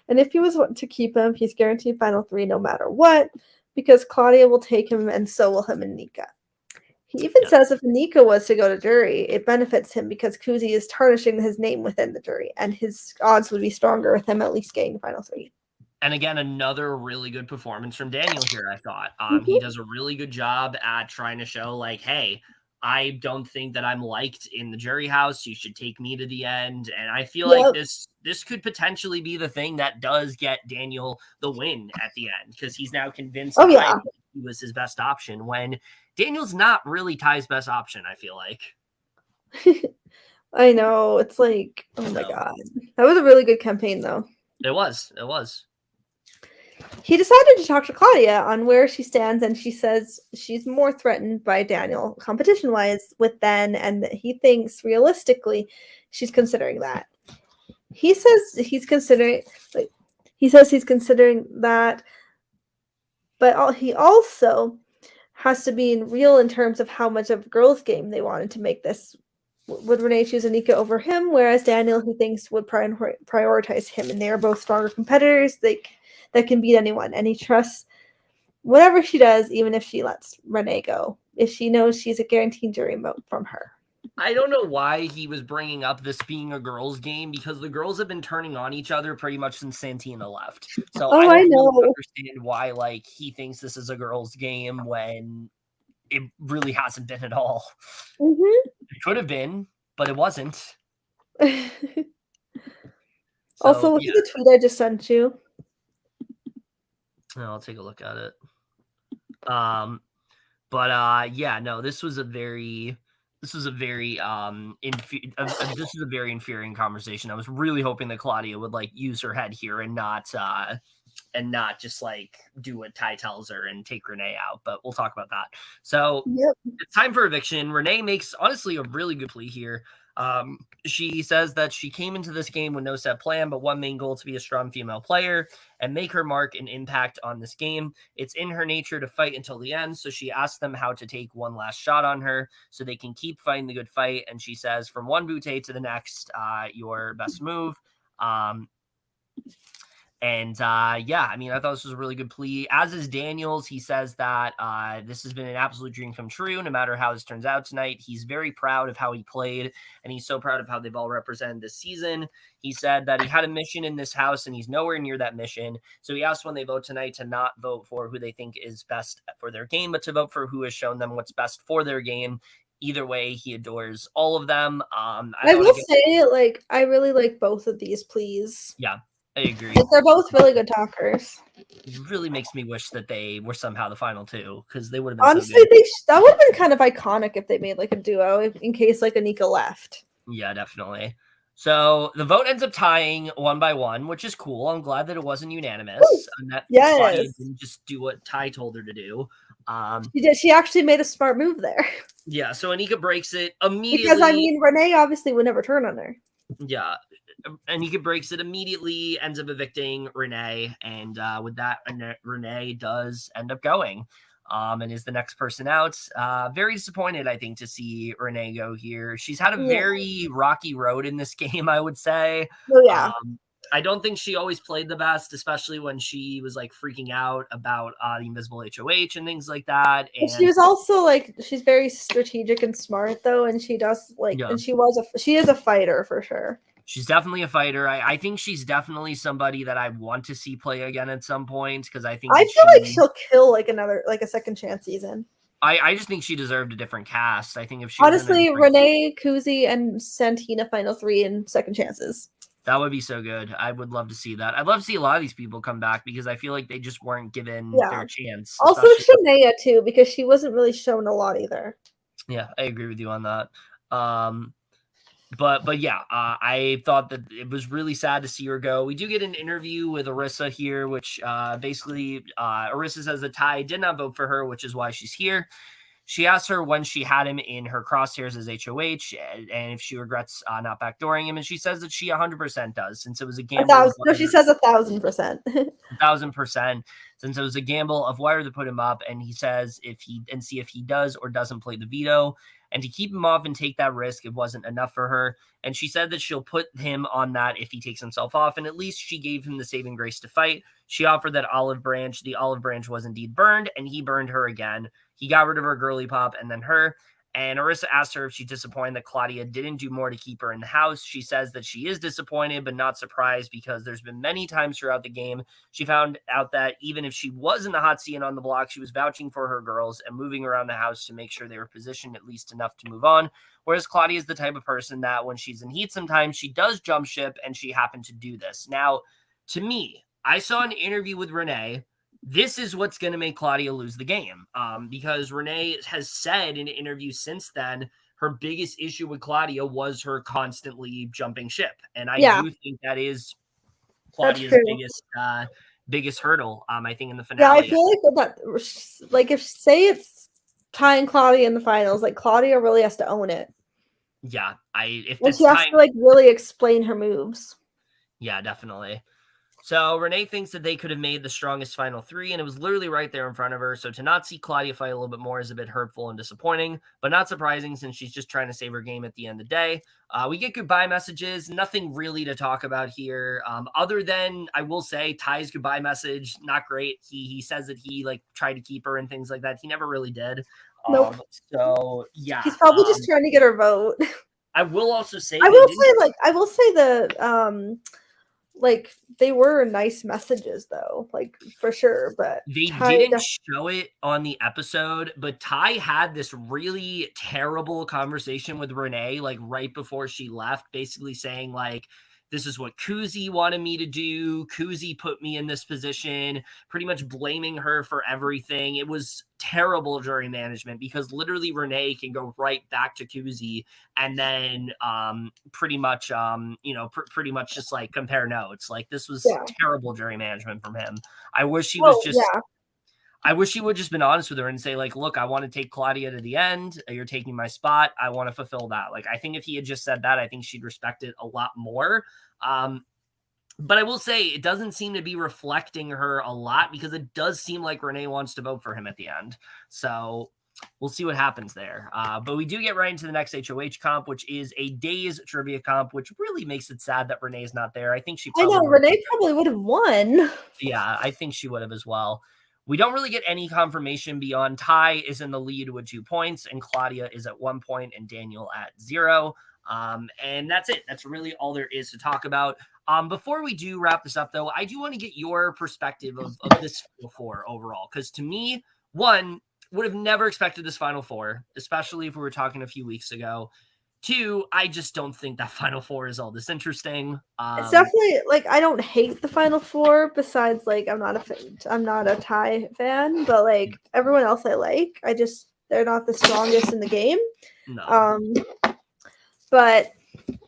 And if he was to keep him, he's guaranteed final three no matter what, because Claudia will take him and so will him and Nika. He even says if Anika was to go to jury, it benefits him because Kuzi is tarnishing his name within the jury, and his odds would be stronger with him at least getting the final three. And again, another really good performance from Daniel here, I thought. He does a really good job at trying to show, like, hey, I don't think that I'm liked in the jury house. You should take me to the end. And I feel like this could potentially be the thing that does get Daniel the win at the end, because he's now convinced he was his best option when Daniel's not really Ty's best option, I feel like. I know. It's like, oh my God. That was a really good campaign, though. It was. He decided to talk to Claudia on where she stands, and she says she's more threatened by Daniel competition-wise with Ben, and that he thinks realistically she's considering that. He says he's considering that, but he also has to be real in terms of how much of a girls' game they wanted to make this. Would Renee choose Anika over him, whereas Daniel, he thinks, would prioritize him, and they are both stronger competitors that can beat anyone, and he trusts whatever she does, even if she lets Renee go, if she knows she's a guaranteed jury vote from her. I don't know why he was bringing up this being a girls' game, because the girls have been turning on each other pretty much since Santina left. So I don't really understand why, like, he thinks this is a girls' game when it really hasn't been at all. It could have been, but it wasn't. Also, look at the tweet I just sent you. I'll take a look at it. Yeah, no, this was a very infuriating conversation. I was really hoping that Claudia would like use her head here and not just like do what Ty tells her and take Renee out, but we'll talk about that. So it's time for eviction. Renee makes honestly a really good plea here. She says that she came into this game with no set plan, but one main goal: to be a strong female player and make her mark and impact on this game. It's in her nature to fight until the end, so she asked them how to take one last shot on her so they can keep fighting the good fight. And she says, from one bootay to the next, your best move. Yeah, I mean, I thought this was a really good plea, as is Daniels. He says that this has been an absolute dream come true, no matter how this turns out tonight. He's very proud of how he played, and he's so proud of how they've all represented this season. He said that he had a mission in this house, and he's nowhere near that mission. So he asked when they vote tonight to not vote for who they think is best for their game, but to vote for who has shown them what's best for their game. Either way, he adores all of them. I will say, like, I really like both of these pleas. Yeah, I agree. Like, they're both really good talkers. It really makes me wish that they were somehow the final two, because they would have been honestly so good. that would have been kind of iconic if they made like a duo in case like Anika left. Yeah, definitely. So the vote ends up tying 1-1, which is cool. I'm glad that it wasn't unanimous. And that Claudia didn't just do what Ty told her to do. She did. She actually made a smart move there. Yeah, so Anika breaks it immediately. Because, I mean, Renee obviously would never turn on her. Yeah, Anika breaks it immediately, ends up evicting Renee, and with that, Renee does end up going. And is the next person out. Very disappointed, I think, to see Renee go here. She's had a very rocky road in this game, I would say. Oh, yeah. I don't think she always played the best, especially when she was like freaking out about the invisible HOH and things like that. And she was also like, she's very strategic and smart though, and she does like, and she is a fighter for sure. She's definitely a fighter. I think she's definitely somebody that I want to see play again at some point, because I think I feel like she'll kill like a second chance season. I just think she deserved a different cast. I think if she honestly, Renee, Kuzi, and Santina final 3 in second chances. That would be so good. I would love to see that. I'd love to see a lot of these people come back, because I feel like they just weren't given their chance. Also Shania too, because she wasn't really shown a lot either. Yeah, I agree with you on that. But yeah, I thought that it was really sad to see her go. We do get an interview with Arisa here, which basically Arisa says that Ty did not vote for her, which is why she's here. She asked her when she had him in her crosshairs as HOH and if she regrets not backdooring him. And she says that she 100% does, since it was a gamble. She says 1,000%. 1,000%, since it was a gamble of whether to put him up. And he says see if he does or doesn't play the veto. And to keep him off and take that risk, it wasn't enough for her. And she said that she'll put him on that if he takes himself off. And at least she gave him the saving grace to fight. She offered that olive branch. The olive branch was indeed burned, and he burned her again. He got rid of her girly pop and then her. And Arisa asked her if she's disappointed that Claudia didn't do more to keep her in the house. She says that she is disappointed, but not surprised, because there's been many times throughout the game she found out that even if she was in the hot seat and on the block, she was vouching for her girls and moving around the house to make sure they were positioned at least enough to move on. Whereas Claudia is the type of person that when she's in heat sometimes she does jump ship, and she happened to do this. Now, to me, I saw an interview with Renee. This is what's going to make Claudia lose the game, because Renee has said in interviews since then her biggest issue with Claudia was her constantly jumping ship. And I do think that is Claudia's biggest hurdle, I think, in the finale. Yeah, I feel like if say it's Ty and Claudia in the finals, like Claudia really has to own it. Yeah, if she has to like really explain her moves. Yeah, definitely. So Renee thinks that they could have made the strongest final 3, and it was literally right there in front of her. So to not see Claudia fight a little bit more is a bit hurtful and disappointing, but not surprising since she's just trying to save her game at the end of the day. We get goodbye messages. Nothing really to talk about here, other than I will say Ty's goodbye message, not great. He says that he like tried to keep her and things like that. He never really did. Nope. So yeah, he's probably just trying to get her vote. I will also say like they were nice messages though, like for sure, but they didn't show it on the episode. But Ty had this really terrible conversation with Renee like right before she left, basically saying like, this is what Kuzi wanted me to do. Kuzi put me in this position, pretty much blaming her for everything. It was terrible jury management, because literally Renee can go right back to Kuzi and then pretty much pretty much just like compare notes. Like this was terrible jury management from him. I wish he was I wish he would just been honest with her and say, like, look, I want to take Claudia to the end. You're taking my spot. I want to fulfill that. Like, I think if he had just said that, I think she'd respect it a lot more. But I will say it doesn't seem to be reflecting her a lot because it does seem like Renee wants to vote for him at the end. So we'll see what happens there. But we do get right into the next HOH comp, which is a Days trivia comp, which really makes it sad that Renee's not there. I think she I know, Renee probably would have won. Yeah, I think she would have as well. We don't really get any confirmation beyond Ty is in the lead with 2 points, and Claudia is at 1 point, and Daniel at 0. And that's it. That's really all there is to talk about. Before we do wrap this up, though, I do want to get your perspective of this Final Four overall. Because to me, one, would have never expected this Final Four, especially if we were talking a few weeks ago. 2, I just don't think that Final Four is all this interesting. It's definitely like I don't hate the Final Four. Besides, like I'm not a Thai fan, but like everyone else I like. They're not the strongest in the game. No. But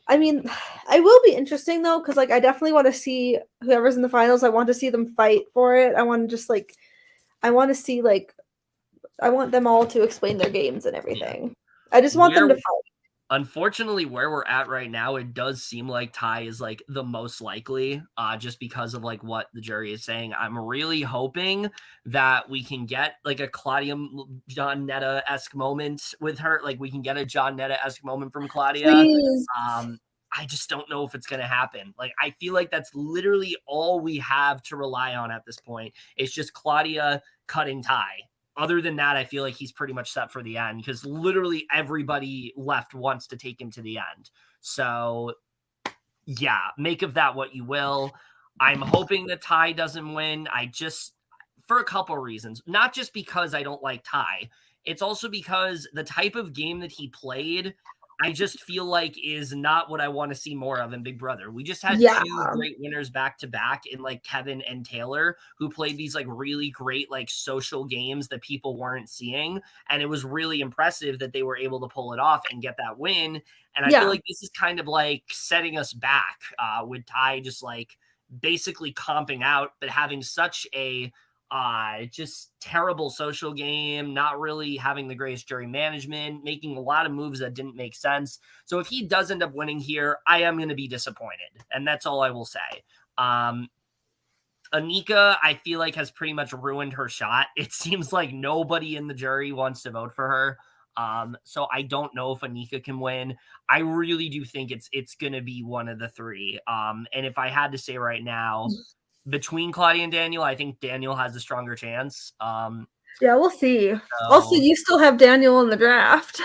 I mean, I will be interesting though because like I definitely want to see whoever's in the finals. I want to see them fight for it. I want to see I want them all to explain their games and everything. Yeah. I just want them to fight. Unfortunately, where we're at right now, it does seem like Ty is like the most likely, just because of like what the jury is saying. I'm really hoping that we can get like a Claudia John Netta-esque moment with her. Like we can get a John Netta-esque moment from Claudia. Please. I just don't know if it's going to happen. Like, I feel like that's literally all we have to rely on at this point. It's just Claudia cutting Ty. Other than that, I feel like he's pretty much set for the end because literally everybody left wants to take him to the end. So, yeah, make of that what you will. I'm hoping that Ty doesn't win. For a couple reasons, not just because I don't like Ty. It's also because the type of game that he played, I just feel like is not what I want to see more of in Big Brother. We just had 2 great winners back to back in like Kevin and Taylor, who played these like really great like social games that people weren't seeing. And it was really impressive that they were able to pull it off and get that win. And I feel like this is kind of like setting us back with Ty just like basically comping out, but having such a just terrible social game, not really having the greatest jury management, making a lot of moves that didn't make sense. So if he does end up winning here, I am going to be disappointed. And that's all I will say. Anika, I feel like has pretty much ruined her shot. It seems like nobody in the jury wants to vote for her. So I don't know if Anika can win. I really do think it's going to be one of the 3. And if I had to say right now, between Claudia and Daniel, I think Daniel has a stronger chance. Yeah, we'll see. Also, you still have Daniel in the draft.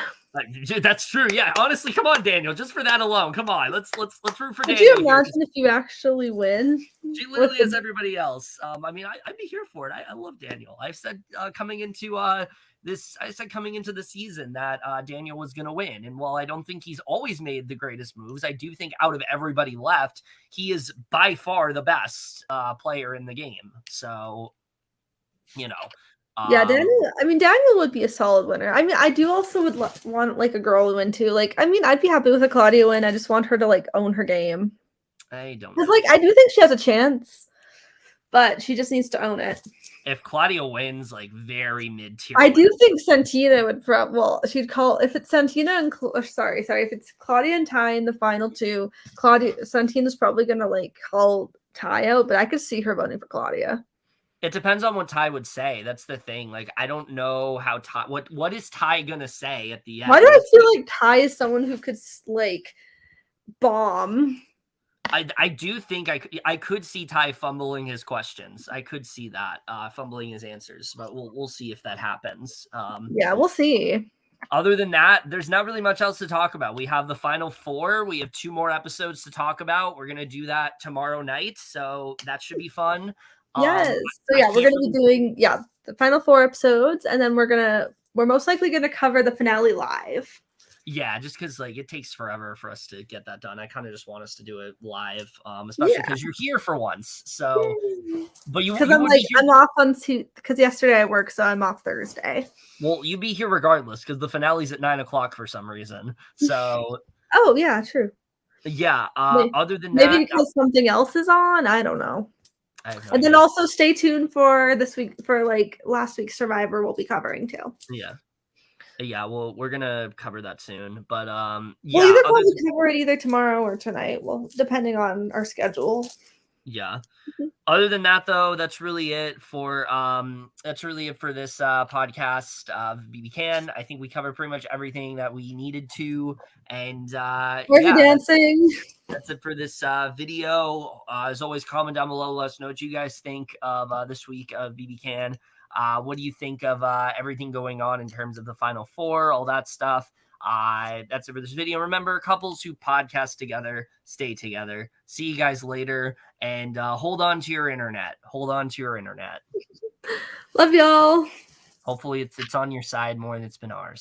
That's true. Yeah, honestly, come on, Daniel. Just for that alone, come on. Let's root for Daniel. Could you imagine if you actually win? She literally has everybody else. I mean, I'd be here for it. I love Daniel. I've said coming into the season that Daniel was going to win. And while I don't think he's always made the greatest moves, I do think out of everybody left, he is by far the best player in the game. So, you know. Yeah, Daniel would be a solid winner. I mean, I do also would want like a girl to win too. Like, I mean, I'd be happy with a Claudia win. I just want her to like own her game. I don't know. Like, I do think she has a chance, but she just needs to own it. If Claudia wins, like very mid-tier. I do think Santina would she'd call if it's Santina and if it's Claudia and Ty in the final 2, Santina's probably gonna like call Ty out, but I could see her voting for Claudia. It depends on what Ty would say. That's the thing. Like, I don't know how Ty. What is Ty gonna say at the end? Why do I feel like Ty is someone who could like bomb? I do think I could see Ty fumbling his questions. I could see that fumbling his answers, but we'll see if that happens. Yeah, we'll see. Other than that, there's not really much else to talk about. We have the final 4. We have 2 more episodes to talk about. We're gonna do that tomorrow night, so that should be fun. Yes. So yeah, we're gonna be doing the final 4 episodes, and then we're most likely gonna cover the finale live. Yeah, just because like it takes forever for us to get that done. I kind of just want us to do it live, especially because you're here for once. So, but because I'm off on because yesterday I work, so I'm off Thursday. Well, you be here regardless because the finale's at 9:00 for some reason. So. Oh yeah, true. Yeah. Other than that, maybe because something else is on. I don't know. I have no And then idea. also stay tuned for this week for like last week's Survivor we'll be covering too. Yeah, well, we're gonna cover that soon. But We'll yeah, either probably cover it either tomorrow or tonight. Well, depending on our schedule. yeah. Mhm. Other than that, though, that's really it for this podcast of BB Can. I think we covered pretty much everything that we needed to, and Dirty Dancing. that's it for this video. As always, comment down below. Let us know what you guys think of this week of BB Can. What do you think of everything going on in terms of the Final Four, all that stuff? That's it for this video. Remember, couples who podcast together stay together. See you guys later, and hold on to your internet. Hold on to your internet. Love y'all. Hopefully, it's on your side more than it's been ours.